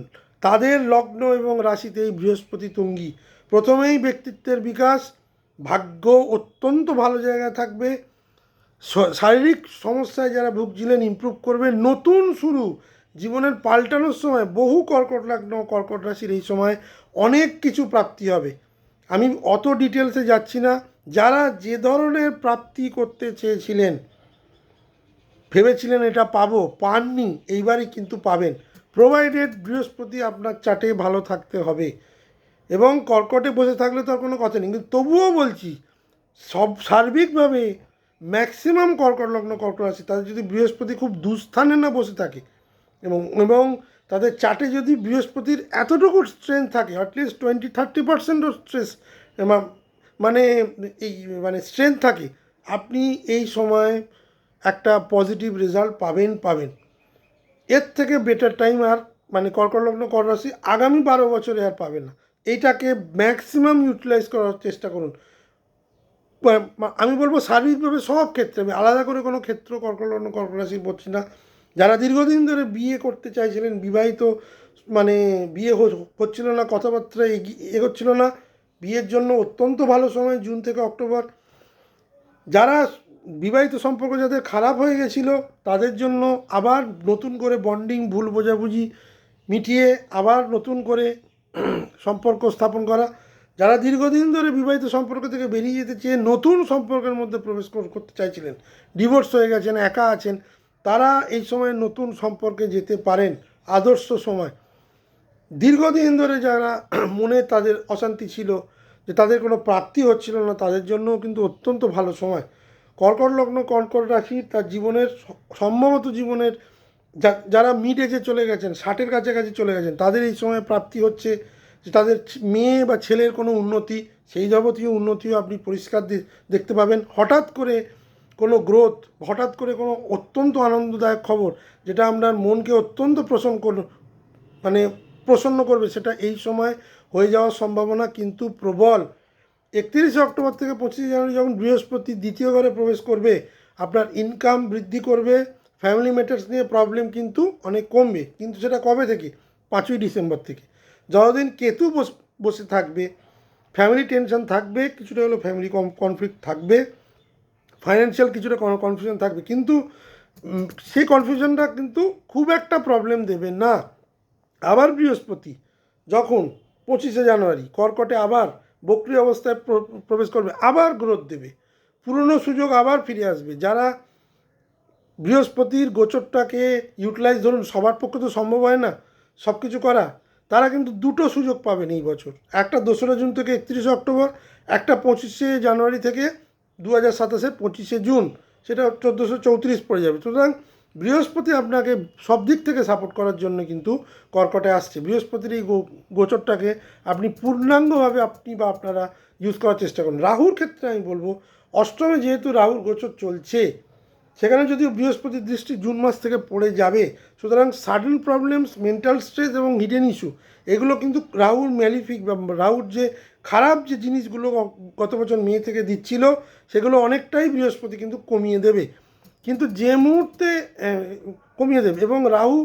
A: তাদের লগ্ন এবং রাশিতে এই বৃহস্পতি তুঙ্গি। প্রথমেই ব্যক্তিত্বের বিকাশ, ভাগ্য অত্যন্ত ভালো জায়গায় থাকবে, শারীরিক সমস্যায় যারা ভুগছিলেন ইমপ্রুভ করবে, নতুন শুরু, জীবনের পাল্টানোর সময় বহু কর্কট লগ্ন কর্কট রাশির এই সময় অনেক কিছু প্রাপ্তি হবে। আমি অত ডিটেলসে যাচ্ছি না। যারা যে ধরনের প্রাপ্তি করতে চেয়েছিলেন, ভেবেছিলেন এটা পাবো, পাননি, এইবারই কিন্তু পাবেন, প্রোভাইডেড বৃহস্পতি আপনার চার্টে ভালো থাকতে হবে। এবং কর্কটে বসে থাকলে তো আর কোনো কথা নেই, কিন্তু তবুও বলছি সব সার্বিকভাবে ম্যাক্সিমাম কর্কট লগ্ন কর্কট রাশি তাদের যদি বৃহস্পতি খুব দুস্থানে না বসে থাকে এবং এবং তাদের চার্টে যদি বৃহস্পতির এতটুকু স্ট্রেংথ থাকে, অ্যাটলিস্ট 20-30% স্ট্রেস মানে এই মানে স্ট্রেংথ থাকে, আপনি এই সময় একটা পজিটিভ রেজাল্ট পাবেন। এর থেকে বেটার টাইম আর মানে কর্কট লগ্ন কর্কট রাশি আগামী 12 বছরে আর পাবেন না। এইটাকে ম্যাক্সিমাম ইউটিলাইজ করার চেষ্টা করুন। আমি বলবো সার্বিকভাবে সব ক্ষেত্রে, আমি আলাদা করে কোনো ক্ষেত্র কর্কট লগ্ন কর্কট রাশি বলছি না। যারা দীর্ঘদিন ধরে বিয়ে করতে চাইছিলেন, বিবাহিত মানে বিয়ে হচ্ছিল না, কথাবার্তা এগোচ্ছিল না, বিয়ের জন্য অত্যন্ত ভালো সময় জুন থেকে অক্টোবর। যারা বিবাহিত সম্পর্ক যাদের খারাপ হয়ে গেছিল, তাদের জন্য আবার নতুন করে বন্ডিং, ভুল বোঝাবুঝি মিটিয়ে আবার নতুন করে সম্পর্ক স্থাপন করা। যারা দীর্ঘদিন ধরে বিবাহিত সম্পর্ক থেকে বেরিয়ে যেতে চেয়ে নতুন সম্পর্কের মধ্যে প্রবেশ করতে চাইছিলেন, ডিভোর্স হয়ে গেছেন, একা আছেন, তারা এই সময় নতুন সম্পর্কে যেতে পারেন। আদর্শ সময়। দীর্ঘদিন ধরে যারা মনে তাদের অশান্তি ছিল, যে তাদের কোনো প্রাপ্তি হচ্ছিল না, তাদের জন্যও কিন্তু অত্যন্ত ভালো সময়। কর্কট লগ্ন কর্কট রাশি তার জীবনের সম্ভবত জীবনের যারা মিড এজে চলে গেছেন, 60-এর কাছাকাছি চলে গেছেন, তাদের এই সময় প্রাপ্তি হচ্ছে যে তাদের মেয়ে বা ছেলের কোনো উন্নতি, সেই যাবতীয় উন্নতিও আপনি পরিষ্কার দেখতে পাবেন। হঠাৎ করে কোনো গ্রোথ, হঠাৎ করে কোনো অত্যন্ত আনন্দদায়ক খবর, যেটা আপনার মনকে অত্যন্ত প্রসন্ন করবে, সেটা এই সময় হয়ে যাওয়ার সম্ভাবনা কিন্তু প্রবল। 31 অক্টোবর থেকে 25 জানুয়ারি যখন বৃহস্পতি দ্বিতীয় ঘরে প্রবেশ করবে, আপনার ইনকাম বৃদ্ধি করবে, ফ্যামিলি ম্যাটার্স নিয়ে প্রবলেম কিন্তু অনেক কমবে। কিন্তু সেটা কবে থেকে? 5ই ডিসেম্বর থেকে। যতদিন কেতু বসে থাকবে, ফ্যামিলি টেনশন থাকবে, কিছুটা হলো ফ্যামিলি কনফ্লিক্ট থাকবে, ফাইন্যান্সিয়াল কিছুটা কনফিউশন থাকবে, কিন্তু সেই কনফিউশনটা কিন্তু খুব একটা প্রবলেম দেবে না। আবার বৃহস্পতি যখন 25শে জানুয়ারি কর্কটে আবার বক্রি অবস্থায় প্রবেশ করবে, আবার গ্রোথ দেবে, পুরনো সুযোগ আবার ফিরে আসবে। যারা বৃহস্পতির গোচরটাকে ইউটিলাইজ, ধরুন সবার পক্ষে তো সম্ভব হয় না সব কিছু করা, তারা কিন্তু দুটো সুযোগ পাবেন এই বছর। একটা 2রা জুন থেকে 31শে অক্টোবর, একটা 25শে জানুয়ারি থেকে 2027-এর 25শে জুন, সেটা 1434 পড়ে যাবে। সুতরাং বৃহস্পতি আপনাকে সব দিক থেকে সাপোর্ট করার জন্য কিন্তু কর্কটে আসছে। বৃহস্পতির এই গোচরটাকে আপনি পূর্ণাঙ্গভাবে আপনি বা আপনারা ইউজ করার চেষ্টা করুন। রাহুর ক্ষেত্রে আমি বলবো, অষ্টমে যেহেতু রাহুর গোচর চলছে, সেখানে যদিও বৃহস্পতির দৃষ্টি জুন মাস থেকে পড়ে যাবে, সুতরাং সাডেন প্রবলেমস, মেন্টাল স্ট্রেস এবং হিডেন ইস্যু, এগুলো কিন্তু রাহুর ম্যালিফিক বা রাহুর যে খারাপ যে জিনিসগুলো গত বছর মে থেকে দিচ্ছিল, সেগুলো অনেকটাই বৃহস্পতি কিন্তু কমিয়ে দেবে। কিন্তু যে মুহূর্তে কমিয়ে দেবে এবং রাহু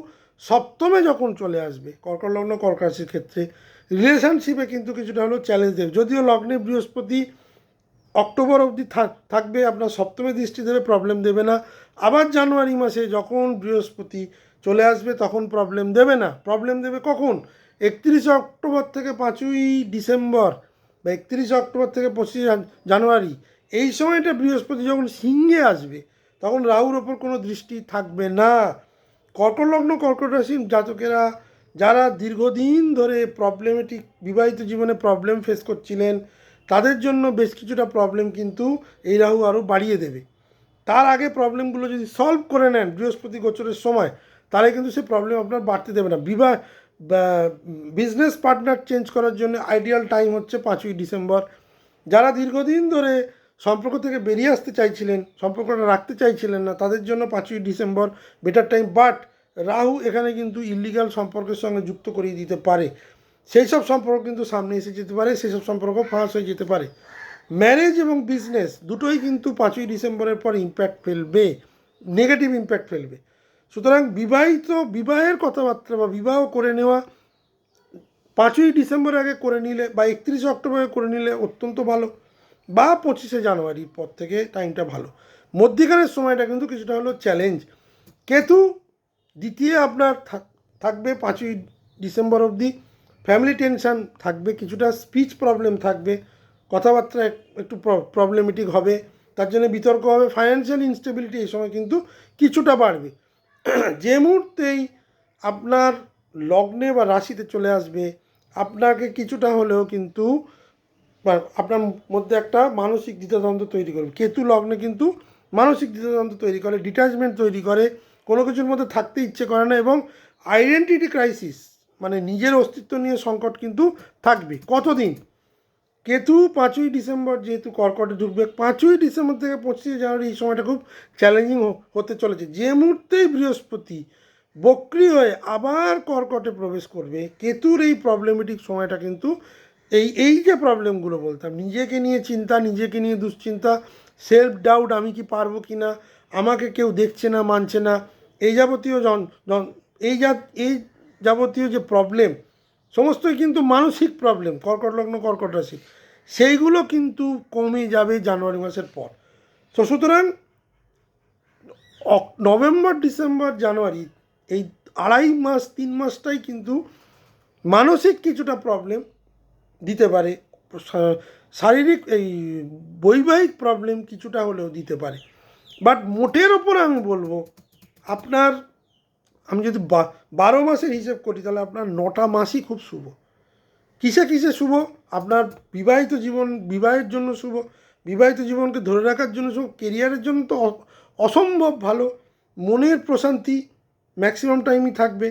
A: সপ্তমে যখন চলে আসবে কর্কট লগ্ন কর্কট রাশির ক্ষেত্রে, রিলেশনশিপে কিন্তু কিছুটা হলেও চ্যালেঞ্জ দেবে। যদিও লগ্নে বৃহস্পতি অক্টোবর অবধি থাকবে, আপনার সপ্তমে দৃষ্টি দেবে, প্রবলেম দেবে না। আবার জানুয়ারি মাসে যখন বৃহস্পতি চলে আসবে তখন প্রবলেম দেবে না। প্রবলেম দেবে কখন? 31শে অক্টোবর থেকে 5ই ডিসেম্বর বা 31শে অক্টোবর থেকে 25শে জানুয়ারি, এই সময়টা বৃহস্পতি যখন সিংহে আসবে, তখন রাহুর ওপর কোনো দৃষ্টি থাকবে না। কর্কট লগ্ন কর্কট রাশির জাতকেরা যারা দীর্ঘদিন ধরে প্রবলেমেটিক বিবাহিত জীবনে প্রবলেম ফেস করছিলেন, তাদের জন্য বেশ কিছুটা প্রবলেম কিন্তু এই রাহু আরও বাড়িয়ে দেবে। তার আগে প্রবলেমগুলো যদি সলভ করে নেন বৃহস্পতি গোচরের সময়, তাহলে কিন্তু সে প্রবলেম আপনার বাড়তে দেবে না। বিজনেস পার্টনার চেঞ্জ করার জন্য আইডিয়াল টাইম হচ্ছে 5ই ডিসেম্বর। যারা দীর্ঘদিন ধরে সম্পর্ক থেকে বেরিয়ে আসতে চাইছিলেন, সম্পর্কটা রাখতে চাইছিলেন না, তাদের জন্য 5ই December better time. But Rahu এখানে কিন্তু ইলিগাল সম্পর্কের সঙ্গে যুক্ত করিয়ে দিতে পারে। সেই সব সম্পর্ক কিন্তু সামনে এসে যেতে পারে, সেই সব সম্পর্ক ফাঁস হয়ে যেতে পারে। ম্যারেজ এবং বিজনেস দুটোই কিন্তু 5ই ডিসেম্বরের পর ইম্প্যাক্ট ফেলবে, নেগেটিভ ইম্প্যাক্ট ফেলবে। সুতরাং বিবাহের কথাবার্তা বা বিবাহ করে নেওয়া 5ই ডিসেম্বর আগে করে নিলে বা 31শে অক্টোবরে করে নিলে অত্যন্ত ভালো, বা 25শে জানুয়ারির পর থেকে টাইমটা ভালো। মধ্যিখানের সময়টা কিন্তু কিছুটা হলো চ্যালেঞ্জ। কেতু দ্বিতীয় আপনার থাকবে 5ই ডিসেম্বর অবধি। ফ্যামিলি টেনশান থাকবে, কিছুটা স্পিচ প্রবলেম থাকবে, কথাবার্তা একটু প্রবলেমেটিক হবে, তার জন্য বিতর্ক হবে। ফাইন্যান্সিয়াল ইনস্টেবিলিটি এই সময় কিন্তু কিছুটা বাড়বে। যে মুহূর্তেই আপনার লগ্নে বা রাশিতে চলে আসবে, আপনাকে কিছুটা হলেও কিন্তু আপনার মধ্যে একটা মানসিক দ্বিধাদ্বন্দ্ব তৈরি করবে। কেতু লগ্নে কিন্তু মানসিক দ্বিধাদ্বন্দ্ব তৈরি করে, ডিট্যাচমেন্ট তৈরি করে, কোনো কিছুর মধ্যে থাকতে ইচ্ছে করে না, এবং আইডেন্টিটি ক্রাইসিস মানে নিজের অস্তিত্ব নিয়ে সংকট কিন্তু থাকবে। কতদিন? কেতু 5ই ডিসেম্বর যেহেতু কর্কটে ঢুকবে, 5ই ডিসেম্বর থেকে 25শে জানুয়ারি এই সময়টা খুব চ্যালেঞ্জিং হতে চলেছে। যে মুহূর্তেই বৃহস্পতি বক্রি হয়ে আবার কর্কটে প্রবেশ করবে, কেতুর এই প্রবলেমেটিক সময়টা কিন্তু এই যে প্রবলেমগুলো বলতাম, নিজেকে নিয়ে চিন্তা, নিজেকে নিয়ে দুশ্চিন্তা, সেলফ ডাউট, আমি কি পারবো কি না, আমাকে কেউ দেখছে না, মানছে না, এই যাবতীয় এই যাবতীয় যে প্রবলেম, সমস্তই কিন্তু মানসিক প্রবলেম। কর্কট লগ্ন, কর্কট রাশি, সেইগুলো কিন্তু কমে যাবে জানুয়ারি মাসের পর। তো সুতরাং নভেম্বর, ডিসেম্বর, জানুয়ারি এই 2.5 মাস 3 মাসটাই কিন্তু মানসিক কিছুটা প্রবলেম দিতে পারে, শারীরিক এই বৈবাহিক প্রবলেম কিছুটা হলেও দিতে পারে। বাট মোটের ওপর আমি বলবো আপনার, আমি যদি 12 মাসের হিসেব করি তাহলে আপনার 9টা মাসই খুব শুভ। কিসে কিসে শুভ? আপনার বিবাহিত জীবন, বিবাহের জন্য শুভ, বিবাহিত জীবনকে ধরে রাখার জন্য শুভ, কেরিয়ারের জন্য তো অসম্ভব ভালো, মনের প্রশান্তি ম্যাক্সিমাম টাইমই থাকবে।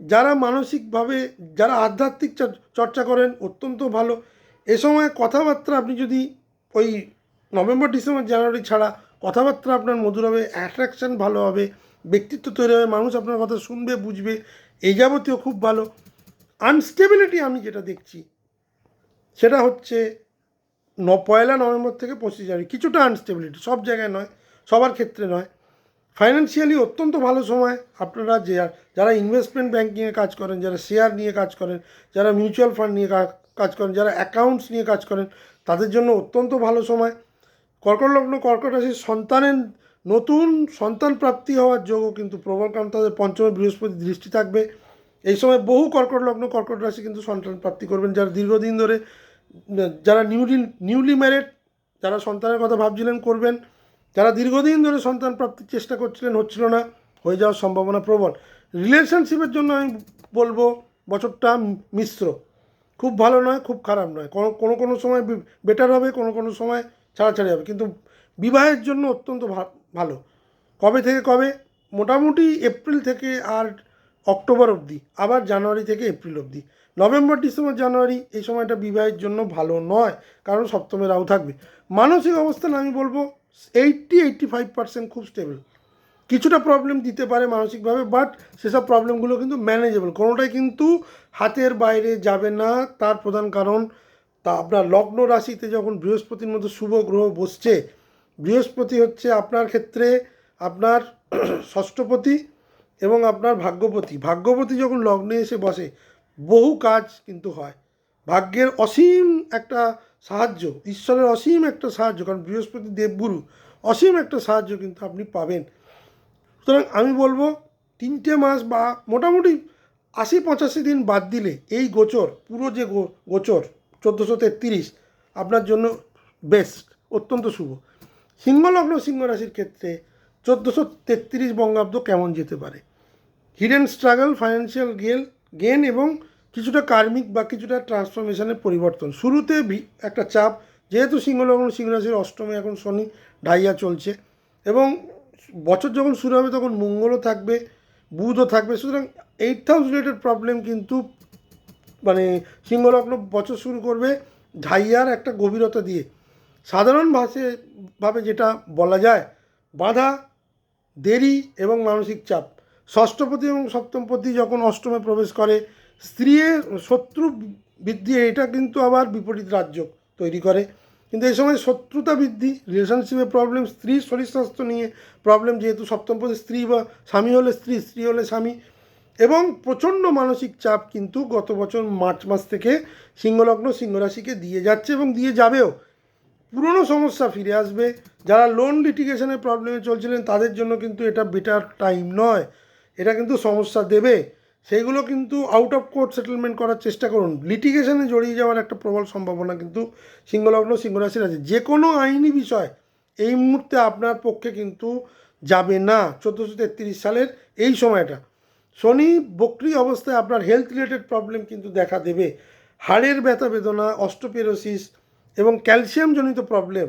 A: যারা মানসিকভাবে, যারা আধ্যাত্মিক চর্চা করেন অত্যন্ত ভালো। এ সময় কথাবার্তা আপনি যদি ওই নভেম্বর, ডিসেম্বর, জানুয়ারি ছাড়া কথাবার্তা আপনার মধুর হবে, অ্যাট্রাকশান ভালো হবে, ব্যক্তিত্ব তৈরি হবে, মানুষ আপনার কথা শুনবে, বুঝবে, এই যাবতীয় খুব ভালো। আনস্টেবিলিটি আমি যেটা দেখছি সেটা হচ্ছে 1 নভেম্বর থেকে 25 জানুয়ারি কিছুটা আনস্টেবিলিটি, সব জায়গায় নয়, সবার ক্ষেত্রে নয়। ফাইন্যান্সিয়ালি অত্যন্ত ভালো সময়। আপনারা যারা ইনভেস্টমেন্ট ব্যাঙ্কিংয়ে কাজ করেন, যারা শেয়ার নিয়ে কাজ করেন, যারা মিউচুয়াল ফান্ড নিয়ে কাজ করেন, যারা অ্যাকাউন্টস নিয়ে কাজ করেন, তাদের জন্য অত্যন্ত ভালো সময়। কর্কট লগ্ন, কর্কট রাশির সন্তানের নতুন সন্তান প্রাপ্তি হওয়ার যোগও কিন্তু প্রবল, কারণ তাদের পঞ্চমে বৃহস্পতি দৃষ্টি থাকবে। এই সময় বহু কর্কট লগ্ন, কর্কট রাশি কিন্তু সন্তান প্রাপ্তি করবেন। যারা দীর্ঘদিন ধরে, যারা নিউলি ম্যারেড, যারা সন্তানের কথা ভাবছিলেন করবেন, যারা দীর্ঘদিন ধরে সন্তান প্রাপ্তির চেষ্টা করছিলেন, হচ্ছিল না, হয়ে যাওয়ার সম্ভাবনা প্রবল। রিলেশনশিপের জন্য আমি বলবো বছরটা মিশ্র, খুব ভালো নয়, খুব খারাপ নয়, কোনো সময় বেটার হবে, কোনো সময় ছাড়াছাড়ি হবে, কিন্তু বিবাহের জন্য অত্যন্ত ভালো। কবে থেকে কবে? মোটামুটি এপ্রিল থেকে আর অক্টোবর অবধি, আবার জানুয়ারি থেকে এপ্রিল অবধি। নভেম্বর, ডিসেম্বর, জানুয়ারি এই সময়টা বিবাহের জন্য ভালো নয়, কারণ সপ্তমে রাহু থাকবে। মানসিক অবস্থান আমি বলবো 85% খুব স্টেবল। কিছুটা প্রবলেম দিতে পারে মানসিকভাবে, বাট সেসব প্রবলেমগুলো কিন্তু ম্যানেজেবল, কোনোটাই কিন্তু হাতের বাইরে যাবে না। তার প্রধান কারণ আপনার লগ্ন রাশিতে যখন বৃহস্পতির মধ্যে শুভ গ্রহ বসছে, বৃহস্পতি হচ্ছে আপনার ক্ষেত্রে আপনার ষষ্ঠপতি এবং আপনার ভাগ্যপতি যখন লগ্নে এসে বসে, বহু কাজ কিন্তু হয়। ভাগ্যের অসীম একটা সাহায্য, ঈশ্বরের অসীম একটা সাহায্য, কারণ বৃহস্পতি দেবগুরু, অসীম একটা সাহায্য কিন্তু আপনি পাবেন। সুতরাং আমি বলবো 3 মাস বা মোটামুটি 80-85 দিন বাদ দিলে এই গোচর, পুরো যে গোচর 1433 আপনার জন্য বেস্ট, অত্যন্ত শুভ। সিংহলগ্ন, সিংহ রাশির ক্ষেত্রে 1433 বঙ্গাব্দ কেমন যেতে পারে? হিডেন স্ট্রাগল, ফাইন্যান্সিয়াল গেন এবং কিছুটা কার্মিক বা কিছুটা ট্রান্সফরমেশনের পরিবর্তন। শুরুতে একটা চাপ, যেহেতু সিংহলগ্ন, সিংহ রাশির অষ্টমে এখন শনি ঢাইয়া চলছে, এবং বছর যখন শুরু হবে তখন মঙ্গলও থাকবে, বুধও থাকবে। সুতরাং 8th হাউস রিলেটেড প্রবলেম কিন্তু মানে সিংহলগ্ন বছর শুরু করবে ঢাইয়ার একটা গভীরতা দিয়ে। সাধারণ ভাবে যেটা বলা যায়, বাধা, দেরি এবং মানসিক চাপ। ষষ্ঠপতি এবং সপ্তমপতি যখন অষ্টমে প্রবেশ করে, স্ত্রীর শত্রু বৃদ্ধি, এটা কিন্তু আবার বিপরীত রাজ্য তৈরি করে। কিন্তু এই সময় শত্রুতা বৃদ্ধি, রিলেশনশিপে প্রবলেম, স্ত্রীর শরীর স্বাস্থ্য নিয়ে প্রবলেম, যেহেতু সপ্তমপতি স্ত্রী বা স্বামী হলে স্ত্রী, স্ত্রী হলে স্বামী, এবং প্রচণ্ড মানসিক চাপ কিন্তু গত বছর মার্চ মাস থেকে সিংহলগ্ন সিংহ রাশিকে দিয়ে যাচ্ছে এবং দিয়ে যাবেও। পুরনো সমস্যা ফিরে আসবে। যারা লোন লিটিগেশনের প্রবলেমে চলছিলেন তাদের জন্য কিন্তু এটা বেটার টাইম নয়, এটা কিন্তু সমস্যা দেবে। সেইগুলো কিন্তু আউট অফ কোর্ট সেটেলমেন্ট করার চেষ্টা করুন। লিটিগেশনে জড়িয়ে যাওয়ার একটা প্রবল সম্ভাবনা কিন্তু সিংহলগ্ন সিংহ রাশির আছে। যে কোনো আইনি বিষয় এই মুহূর্তে আপনার পক্ষে কিন্তু যাবে না 1433 সালের এই সময়টা। শনি বক্রি অবস্থায় আপনার হেলথ রিলেটেড প্রবলেম কিন্তু দেখা দেবে। হাড়ের ব্যথা বেদনা, অস্টোপেরোসিস এবং ক্যালসিয়ামজনিত প্রবলেম,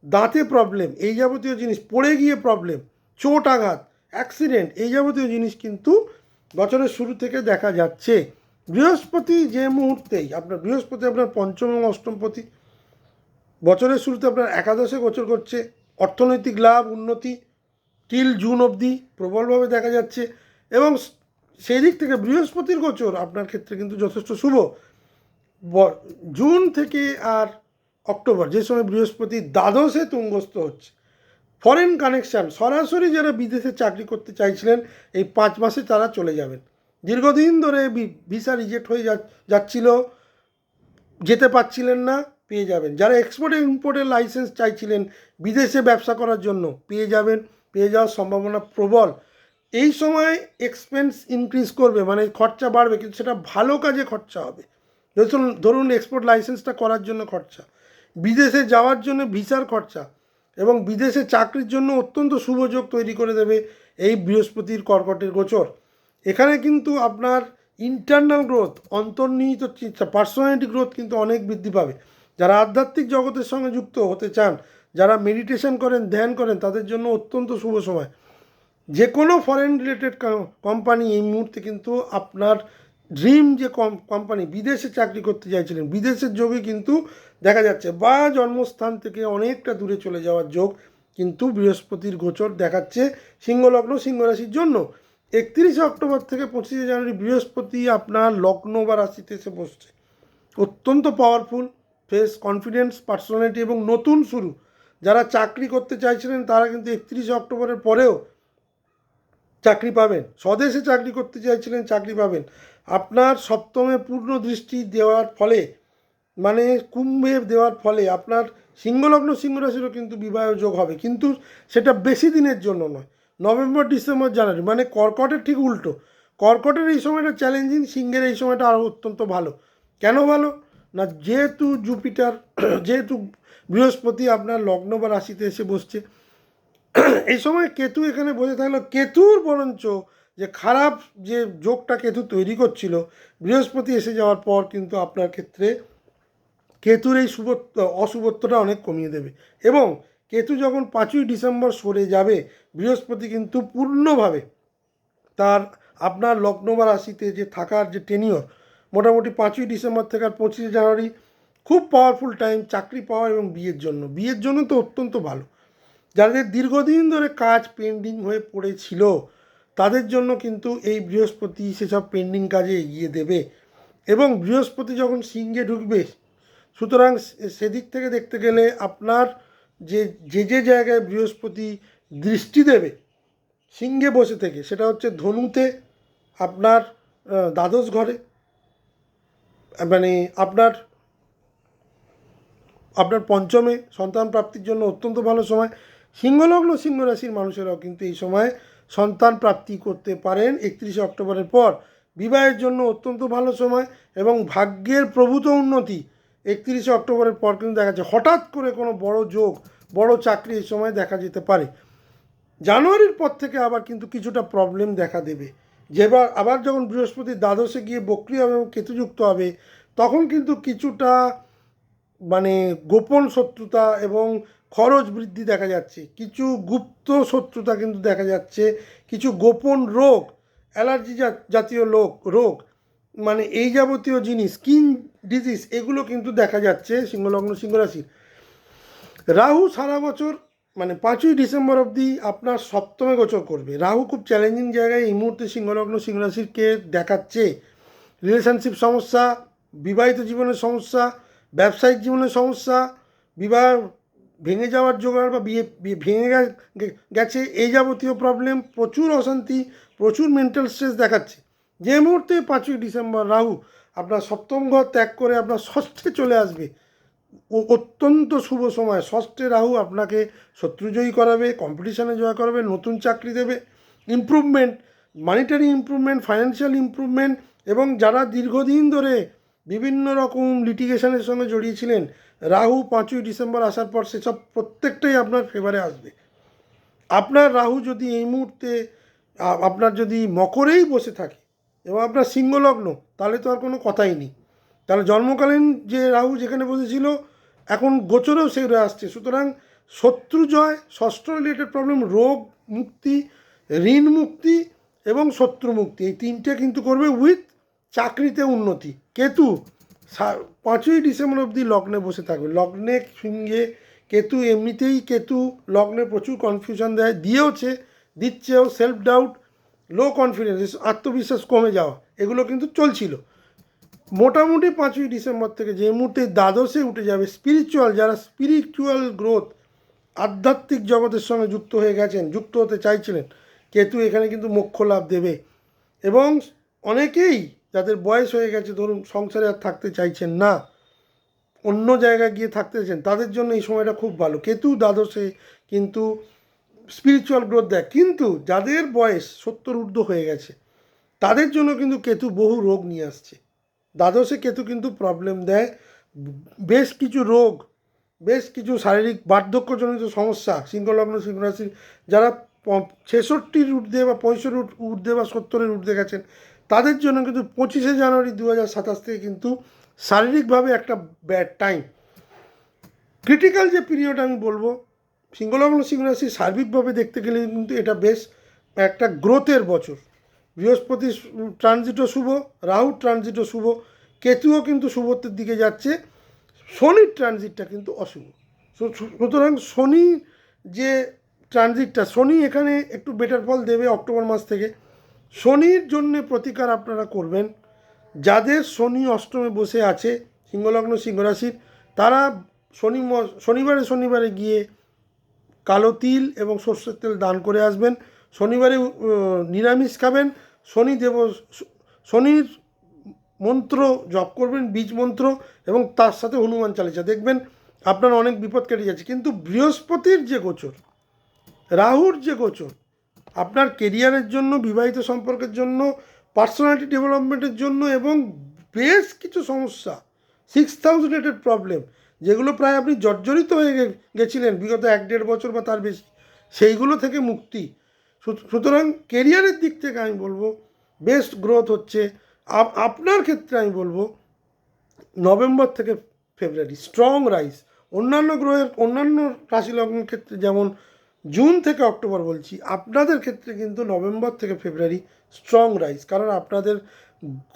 A: দাঁতে প্রবলেম, এই যাবতীয় জিনিস, পড়ে গিয়ে প্রবলেম, চোট আঘাত, অ্যাক্সিডেন্ট, এই যাবতীয় জিনিস কিন্তু বছরের শুরু থেকে দেখা যাচ্ছে। বৃহস্পতি যে মুহূর্তেই বৃহস্পতি আপনার পঞ্চম এবং অষ্টমপতি, বছরের শুরুতে আপনার একাদশে গোচর করছে। অর্থনৈতিক লাভ, উন্নতি টিল জুন অবধি প্রবলভাবে দেখা যাচ্ছে এবং সেই দিক থেকে বৃহস্পতির গোচর আপনার ক্ষেত্রে কিন্তু যথেষ্ট শুভ। জুন থেকে আর অক্টোবর, যে সময় বৃহস্পতি দ্বাদশে তুঙ্গস্থ হচ্ছে, ফরেন কানেকশান, সরাসরি যারা বিদেশে চাকরি করতে চাইছিলেন এই 5 মাসে তারা চলে যাবেন। দীর্ঘদিন ধরে ভিসা রিজেক্ট হয়ে যাচ্ছিল, যেতে পারছিলেন না, পেয়ে যাবেন। যারা এক্সপোর্ট ইম্পোর্টের লাইসেন্স চাইছিলেন বিদেশে ব্যবসা করার জন্য, পেয়ে যাবেন, পেয়ে যাওয়ার সম্ভাবনা প্রবল। এই সময় এক্সপেন্স ইনক্রিজ করবে, মানে খরচা বাড়বে, কিন্তু সেটা ভালো কাজে খরচা হবে। ধরুন এক্সপোর্ট লাইসেন্সটা করার জন্য খরচা, বিদেশে যাওয়ার জন্য ভিসার খরচা, এবং বিদেশে চাকরির জন্য অত্যন্ত শুভযোগ তৈরি করে দেবে এই বৃহস্পতির কর্কটের গোচর। এখানে কিন্তু আপনার ইন্টারনাল গ্রোথ, অন্তর্নিহিত চিন্তা, পার্সোনালিটি গ্রোথ কিন্তু অনেক বৃদ্ধি পাবে। যারা আধ্যাত্মিক জগতের সঙ্গে যুক্ত হতে চান, যারা মেডিটেশন করেন, ধ্যান করেন, তাদের জন্য অত্যন্ত শুভ সময়। যে কোনো ফরেন রিলেটেড কোম্পানি এই মুহূর্তে কিন্তু আপনার ড্রিম যে কোম্পানি, বিদেশে চাকরি করতে চাইছিলেন, বিদেশের যোগে কিন্তু দেখা যাচ্ছে, বা জন্মস্থান থেকে অনেকটা দূরে চলে যাওয়ার যোগ কিন্তু বৃহস্পতির গোচর দেখাচ্ছে সিংহলগ্ন সিংহ রাশির জন্য। 31শে অক্টোবর থেকে 25শে জানুয়ারি বৃহস্পতি আপনার লগ্ন বা রাশিতে এসে বসছে। অত্যন্ত পাওয়ারফুল, ফেস কনফিডেন্স, পার্সোনালিটি এবং নতুন শুরু। যারা চাকরি করতে চাইছিলেন তারা কিন্তু 31শে অক্টোবরের পরেও চাকরি পাবেন। স্বদেশে চাকরি করতে চাইছিলেন, চাকরি পাবেন। আপনার সপ্তমে পূর্ণ দৃষ্টি দেওয়ার ফলে, মানে কুম্ভে দেওয়ার ফলে আপনার সিংহলগ্ন সিংহ রাশিরও কিন্তু বিবাহ যোগ হবে, কিন্তু সেটা বেশি দিনের জন্য নয়, নভেম্বর ডিসেম্বর জানুয়ারি, মানে কর্কটের ঠিক উল্টো। কর্কটের এই সময়টা চ্যালেঞ্জিং, সিংহের এই সময়টা আরও অত্যন্ত ভালো। কেন ভালো না, যেহেতু জুপিটার যেহেতু বৃহস্পতি আপনার লগ্ন বা রাশিতে এসে বসছে, এই সময় কেতু এখানে বসে থাকলো। কেতুর বরঞ্চ যে খারাপ যে যোগটা কেতু তৈরি করছিল, বৃহস্পতি এসে যাওয়ার পর কিন্তু আপনার ক্ষেত্রে কেতুর এই অশুভত্বটা অনেক কমিয়ে দেবে। এবং কেতু যখন 5ই ডিসেম্বর সরে যাবে, বৃহস্পতি কিন্তু পূর্ণভাবে তার আপনার লগ্ন বা রাশিতে যে থাকার যে টেনিওর, মোটামুটি 5ই ডিসেম্বর থেকে আর 25শে জানুয়ারি খুব পাওয়ারফুল টাইম চাকরি পাওয়া এবং বিয়ের জন্য তো অত্যন্ত ভালো। যাদের দীর্ঘদিন ধরে কাজ পেন্ডিং হয়ে পড়েছিল তাদের জন্য কিন্তু এই বৃহস্পতি সেসব পেন্ডিং কাজে এগিয়ে দেবে। এবং বৃহস্পতি যখন সিংহে ঢুকবে, সুতরাং সেদিক থেকে দেখতে গেলে আপনার যে জায়গায় বৃহস্পতি দৃষ্টি দেবে সিংহে বসে থেকে, সেটা হচ্ছে ধনুতে, আপনার দ্বাদশ ঘরে, মানে আপনার পঞ্চমে, সন্তান প্রাপ্তির জন্য অত্যন্ত ভালো সময়। সিংহলগ্ন সিংহ রাশির মানুষেরাও কিন্তু এই সময় সন্তান প্রাপ্তি করতে পারেন 31শে অক্টোবরের পর। বিবাহের জন্য অত্যন্ত ভালো সময় এবং ভাগ্যের প্রভূত উন্নতি 31শে অক্টোবরের পর কিন্তু দেখা যাচ্ছে। হঠাৎ করে কোনো বড় যোগ, বড় চাকরি এই সময় দেখা যেতে পারে। জানুয়ারির পর থেকে আবার কিন্তু কিছুটা প্রবলেম দেখা দেবে। আবার যখন বৃহস্পতি দ্বাদশে গিয়ে বক্রি হবে এবং কেতুযুক্ত হবে, তখন কিন্তু কিছুটা মানে গোপন শত্রুতা এবং খরচ বৃদ্ধি দেখা যাচ্ছে, কিছু গুপ্ত শত্রুতা কিন্তু দেখা যাচ্ছে, কিছু গোপন রোগ, অ্যালার্জি জাতীয় রোগ, মানে এই যাবতীয় জিনিস, স্কিন ডিজিজ, এগুলো কিন্তু দেখা যাচ্ছে সিংহলগ্ন সিংহ রাশির। রাহু সারা বছর মানে 5ই ডিসেম্বর অবধি আপনার সপ্তমে গোচর করবে। রাহু খুব চ্যালেঞ্জিং জায়গায় এই মুহূর্তে সিংহলগ্ন সিংহরাশিকে দেখাচ্ছে। রিলেশনশিপ সমস্যা, বিবাহিত জীবনের সমস্যা, ব্যবসায়িক জীবনের সমস্যা, বিবাহ ভেঙে যাওয়ার জোগাড় বা ভেঙে গেছে এই যাবতীয় প্রবলেম, প্রচুর অশান্তি, প্রচুর মেন্টাল স্ট্রেস দেখাচ্ছে। যে মুহূর্তে 5ই ডিসেম্বর রাহু আপনার সপ্তম ঘর ত্যাগ করে আপনার ষষ্ঠে চলে আসবে, অত্যন্ত শুভ সময়। ষষ্ঠে রাহু আপনাকে শত্রুজয়ী করাবে, কম্পিটিশানে জয় করাবে, নতুন চাকরি দেবে, improvement, monetary improvement, financial improvement. এবং যারা দীর্ঘদিন ধরে বিভিন্ন রকম লিটিগেশনের সঙ্গে জড়িয়েছিলেন, রাহু 5ই ডিসেম্বর আসার পর সেসব প্রত্যেকটাই আপনার ফেভারে আসবে। আপনার রাহু যদি এই মুহূর্তে আপনার যদি মকরেই বসে থাকে এবং আপনার সিংহলগ্ন, তাহলে তো আর কোনো কথাই নেই। তাহলে জন্মকালীন যে রাহু যেখানে বসেছিল এখন গোচরেও সেগুলো আসছে। সুতরাং শত্রু জয়, ষষ্ঠ রিলেটেড প্রবলেম, রোগ মুক্তি, ঋণ মুক্তি এবং শত্রু মুক্তি, এই তিনটে কিন্তু করবে উইথ চাকরিতে উন্নতি। কেতু 5ই ডিসেম্বর অবধি লগ্নে বসে থাকবে। লগ্নে সঙ্গে কেতু, এমনিতেই কেতু লগ্নে প্রচুর কনফিউশন দিয়েওছে, দিচ্ছেও। সেলফ ডাউট, লো কনফিডেন্স, আত্মবিশ্বাস কমে যাওয়া, এগুলো কিন্তু চলছিল। মোটামুটি 5ই ডিসেম্বর থেকে যে মুহূর্তে দ্বাদশে উঠে যাবে, স্পিরিচুয়াল, যারা স্পিরিচুয়াল গ্রোথ, আধ্যাত্মিক জগতের সঙ্গে যুক্ত হয়ে গেছেন, যুক্ত হতে চাইছিলেন, কেতু এখানে কিন্তু মোক্ষ লাভ দেবে। এবং অনেকেই যাদের বয়স হয়ে গেছে, ধরুন সংসারে আর থাকতে চাইছেন না, অন্য জায়গায় গিয়ে থাকতে চাইছেন, তাদের জন্য এই সময়টা খুব ভালো। কেতু দ্বাদশে কিন্তু স্পিরিচুয়াল গ্রোথ দেয়। কিন্তু যাদের বয়স 70 ঊর্ধ্ব হয়ে গেছে, তাদের জন্য কিন্তু কেতু বহু রোগ নিয়ে আসছে। দ্বাদশে কেতু কিন্তু প্রবলেম দেয়, বেশ কিছু রোগ, বেশ কিছু শারীরিক বার্ধক্যজনিত সমস্যা। সিংহলগ্ন সিংহরাশির যারা 66-র ঊর্ধ্বে বা 65-র ঊর্ধ্বে বা 70-এর ঊর্ধ্বে গেছেন, তাদের জন্য কিন্তু 25শে জানুয়ারি 2027 থেকে কিন্তু শারীরিকভাবে একটা ব্যাড টাইম। ক্রিটিক্যাল যে পিরিয়ড আমি বলবো, সিংহলগ্ন সিংহরাশি সার্বিকভাবে দেখতে গেলে কিন্তু এটা বেশ একটা গ্রোথের বছর। বৃহস্পতি ট্রানজিটও শুভ, রাহু ট্রানজিটও শুভ, কেতুও কিন্তু শুভত্বের দিকে যাচ্ছে, শনির ট্রানজিটটা কিন্তু অশুভ। সুতরাং শনি যে ট্রানজিটটা, শনি এখানে একটু বেটার ফল দেবে অক্টোবর মাস থেকে। শনির জন্য প্রতিকার আপনারা করবেন, যাদের শনি অষ্টমে বসে আছে সিংহলগ্ন সিংহরাশির, তারা শনিবারে গিয়ে কালো তিল এবং সর্ষের তেল দান করে আসবেন। শনিবারে নিরামিষ খাবেন, শনির মন্ত্র জপ করবেন, বীজ মন্ত্র, এবং তার সাথে হনুমান চালিসা, দেখবেন আপনার অনেক বিপদ কেটে যাচ্ছে। কিন্তু বৃহস্পতির যে গোচর, রাহুর যে গোচর, আপনার কেরিয়ারের জন্য, বিবাহিত সম্পর্কের জন্য, পার্সোনালিটি ডেভেলপমেন্টের জন্য, এবং বেশ কিছু সমস্যা, 6000 রিলেটেড প্রবলেম, যেগুলো প্রায় আপনি জর্জরিত হয়ে গেছিলেন বিগত 1-1.5 বছর বা তার বেশি, সেইগুলো থেকে মুক্তি। সুতরাং কেরিয়ারের দিক থেকে আমি বলবো বেস্ট গ্রোথ হচ্ছে। আপনার ক্ষেত্রে আমি বলবো নভেম্বর থেকে ফেব্রুয়ারি স্ট্রং রাইজ। অন্যান্য রাশি লগ্নের ক্ষেত্রে যেমন জুন থেকে অক্টোবর বলছি, আপনাদের ক্ষেত্রে কিন্তু নভেম্বর থেকে ফেব্রুয়ারি স্ট্রং রাইজ। কারণ আপনাদের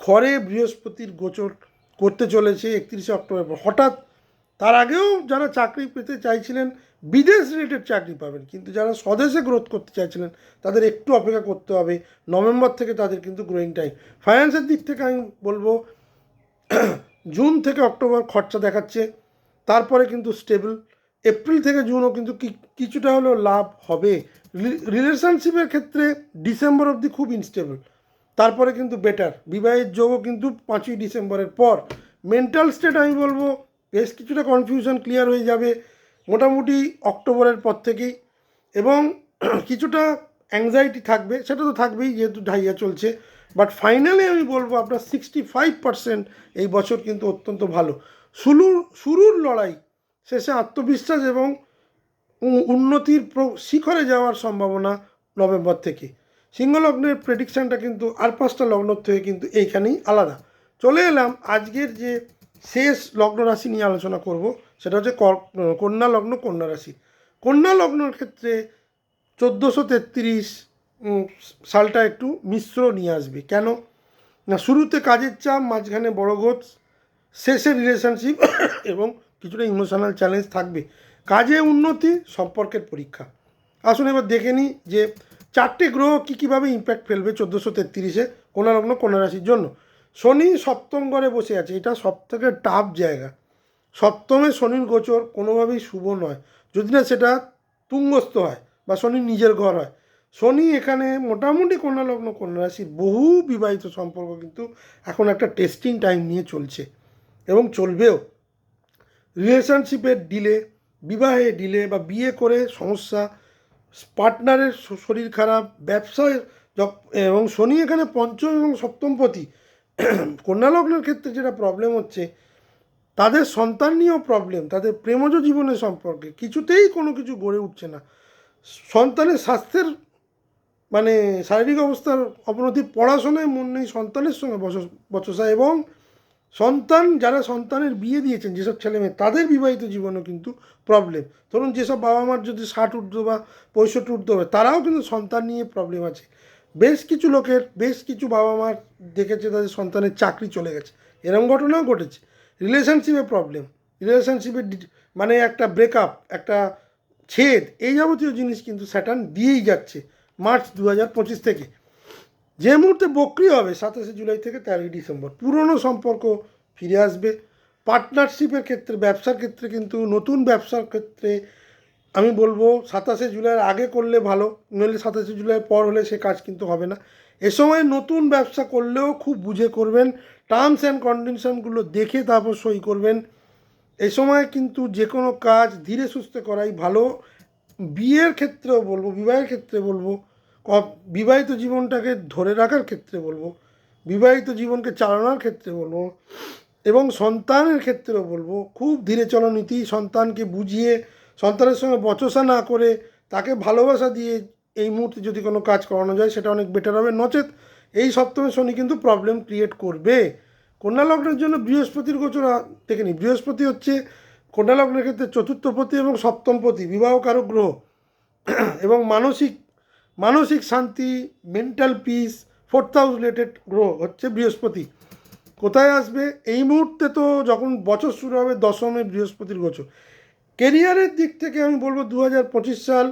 A: ঘরে বৃহস্পতির গোচর করতে চলেছে 31শে অক্টোবর পর। হঠাৎ তার আগেও যারা চাকরি পেতে চাইছিলেন, বিদেশ রিলেটেড চাকরি পাবেন, কিন্তু যারা স্বদেশে গ্রোথ করতে চাইছিলেন তাদের একটু অপেক্ষা করতে হবে। নভেম্বর থেকে তাদের কিন্তু গ্রোয়িং টাইম। ফাইন্যান্সের দিক থেকে আমি বলবো জুন থেকে অক্টোবর খরচা দেখাচ্ছে, তারপরে কিন্তু স্টেবল। এপ্রিল থেকে জুনও কিন্তু কিছুটা হলেও লাভ হবে। রিলেশনশিপের ক্ষেত্রে ডিসেম্বর অবধি খুব ইনস্টেবল, তারপরে কিন্তু বেটার। বিবাহের যোগও কিন্তু 5ই ডিসেম্বরের পর। মেন্টাল স্টেট আমি বলবো বেশ কিছুটা কনফিউশন ক্লিয়ার হয়ে যাবে মোটামুটি অক্টোবরের পর থেকেই। এবং কিছুটা অ্যাংজাইটি থাকবে, সেটা তো থাকবেই যেহেতু ঢাইয়া চলছে। বাট ফাইনালি আমি বলবো আপনার 65% এই বছর কিন্তু অত্যন্ত ভালো। শুরুর লড়াই শেষে আত্মবিশ্বাস এবং উন্নতির শিখরে যাওয়ার সম্ভাবনা নভেম্বর থেকে। সিংহলগ্নের প্রেডিকশানটা কিন্তু আর 5টা লগ্ন থেকে কিন্তু এইখানেই আলাদা। চলে এলাম আজকের যে শেষ লগ্ন রাশি নিয়ে আলোচনা করব, সেটা হচ্ছে কন্যা লগ্ন, কন্যা রাশি। কন্যা লগ্নের ক্ষেত্রে 1433 সালটা একটু মিশ্র নিয়ে আসবে। কেন না, শুরুতে কাজের চাপ, মাঝখানে বড় গোছ, শেষে রিলেশনশিপ এবং কিছুটা ইমোশনাল চ্যালেঞ্জ থাকবে। কাজে উন্নতি, সম্পর্কের পরীক্ষা। আসুন এবার দেখে নিই যে 4টে গ্রহ কীভাবে ইম্প্যাক্ট ফেলবে 1433-এ কন্যা লগ্ন কন্যা রাশির জন্য। শনি সপ্তম ঘরে বসে আছে, এটা সবথেকে টাফ জায়গা। সপ্তমে শনির গোচর কোনোভাবেই শুভ নয়, যদি না সেটা তুঙ্গস্থ হয় বা শনির নিজের ঘর হয়। শনি এখানে মোটামুটি কন্যা লগ্ন কন্যা রাশির বহু বিবাহিত সম্পর্ক কিন্তু এখন একটা টেস্টিং টাইম নিয়ে চলছে এবং চলবেও। রিলেশনশিপের ডিলে, বিবাহে ডিলে বা বিয়ে করে সমস্যা, পার্টনারের শরীর খারাপ, ব্যবসায় এবং শনি এখানে পঞ্চম এবং সপ্তমপতি। কন্যা লগ্নের ক্ষেত্রে যেটা প্রবলেম হচ্ছে, তাদের সন্তান নিয়েও প্রবলেম, তাদের প্রেমজ জীবনের সম্পর্কে কিছুতেই কোনো কিছু গড়ে উঠছে না। সন্তানের স্বাস্থ্যের মানে শারীরিক অবস্থার অবনতি, পড়াশোনায় মন নেই, সন্তানের সঙ্গে বচসা, এবং যারা সন্তানের বিয়ে দিয়েছেন যেসব ছেলেমেয়ে, তাদের বিবাহিত জীবনেও কিন্তু প্রবলেম। ধরুন যেসব বাবা মার যদি 60 ঊর্ধ্ব বা 65 ঊর্ধ্ব হবে, তারাও কিন্তু সন্তান নিয়ে প্রবলেম আছে। বেশ কিছু বাবা মার দেখেছে তাদের সন্তানের চাকরি চলে গেছে, এরকম ঘটনাও ঘটেছে। রিলেশনশিপে প্রবলেম, রিলেশনশিপের মানে একটা ব্রেকআপ, একটা ছেদ, এই যাবতীয় জিনিস কিন্তু স্যাটার্ন দিয়েই যাচ্ছে মার্চ 2025 থেকে। যে মুহূর্তে বক্রি হবে 27 জুলাই থেকে 13 ডিসেম্বর, পুরনো সম্পর্ক ফিরে আসবে। পার্টনারশিপের ক্ষেত্রে, ব্যবসার ক্ষেত্রে কিন্তু নতুন ব্যবসার ক্ষেত্রে আমি বলবো 27 জুলাইয়ের আগে করলে ভালো, নইলে 27 জুলাইয়ের পর হলে সে কাজ কিন্তু হবে না। এ সময় নতুন ব্যবসা করলেও খুব বুঝে করবেন, টার্মস অ্যান্ড কন্ডিশনগুলো দেখে তারপর সই করবেন। এ সময় কিন্তু যে কোনো কাজ ধীরে সুস্থে করাই ভালো। বিয়ের ক্ষেত্রেও বলবো, বিবাহের ক্ষেত্রে বলবো, বিবাহিত জীবনটাকে ধরে রাখার ক্ষেত্রে বলবো, বিবাহিত জীবনকে চালানোর ক্ষেত্রে বলবো, এবং সন্তানের ক্ষেত্রেও বলবো খুব ধীরে চলো নীতি। সন্তানকে বুঝিয়ে, সন্তানের সঙ্গে বচসা না করে, তাকে ভালোবাসা দিয়ে এই মুহূর্তে যদি কোনো কাজ করানো যায় সেটা অনেক বেটার হবে। নচেত এই সপ্তমে শনি কিন্তু প্রবলেম ক্রিয়েট করবে। কন্যা লগ্নের জন্য বৃহস্পতির গোচর দেখে নিই। বৃহস্পতি হচ্ছে কন্যা লগ্নের ক্ষেত্রে চতুর্থপতি এবং সপ্তমপতি, বিবাহকারক গ্রহ, এবং মানসিক শান্তি, mental peace, 4th house related গ্রহ হচ্ছে বৃহস্পতি। কোথায় আসবে এই মুহূর্তে? তো যখন বছর শুরু হবে দশমে বৃহস্পতির গোচর। কেরিয়ারের দিক থেকে আমি বলবো 2025 সাল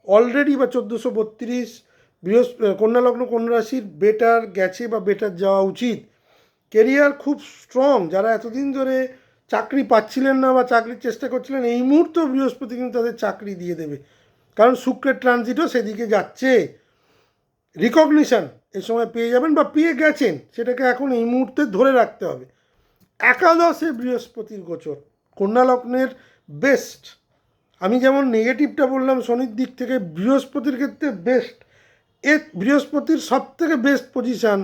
A: অলরেডি বা 1432 কন্যা লগ্ন কন্যা রাশির বেটার গেছে বা বেটার যাওয়া উচিত। কেরিয়ার খুব স্ট্রং। যারা এতদিন ধরে চাকরি পাচ্ছিলেন না বা চাকরির চেষ্টা করছিলেন, এই মুহূর্তেও বৃহস্পতি কিন্তু তাদের চাকরি দিয়ে দেবে, কারণ শুক্রের ট্রানজিটও সেদিকে যাচ্ছে। রিকগনিশন এই সময় পেয়ে যাবেন বা পেয়ে গেছেন, সেটাকে এখন এই মুহূর্তে ধরে রাখতে হবে। একাদশে বৃহস্পতির গোচর কন্যা লগ্নের বেস্ট। আমি যেমন নেগেটিভটা বললাম শনির দিক থেকে, বৃহস্পতির ক্ষেত্রে বেস্ট। বৃহস্পতির সব থেকে বেস্ট পজিশান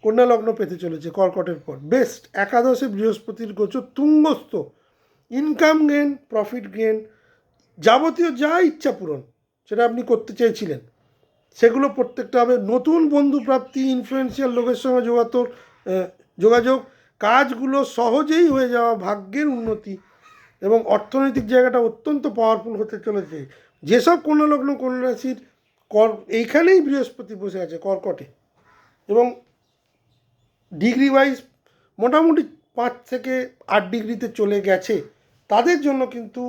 A: কন্যা লগ্ন পেতে চলেছে কর্কটের পর। বেস্ট একাদশে বৃহস্পতির গোচর, তুঙ্গস্থ। ইনকাম গেন, প্রফিট গেন, যাবতীয় যা ইচ্ছা পূরণ সেটা আপনি করতে চেয়েছিলেন সেগুলো প্রত্যেকটা হবে। নতুন বন্ধু প্রাপ্তি, ইনফ্লুয়েন্সিয়াল লোকের সঙ্গে যোগাযোগ, কাজগুলো সহজেই হয়ে যাওয়া, ভাগ্যের উন্নতি, এবং অর্থনৈতিক জায়গাটা অত্যন্ত পাওয়ারফুল হতে চলেছে। যেসব কন্যা লগ্ন কন্যা রাশির এইখানেই বৃহস্পতি বসে আছে কর্কটে, এবং ডিগ্রি ওয়াইজ মোটামুটি 5 থেকে 8 ডিগ্রিতে চলে গেছে, তাদের জন্য কিন্তু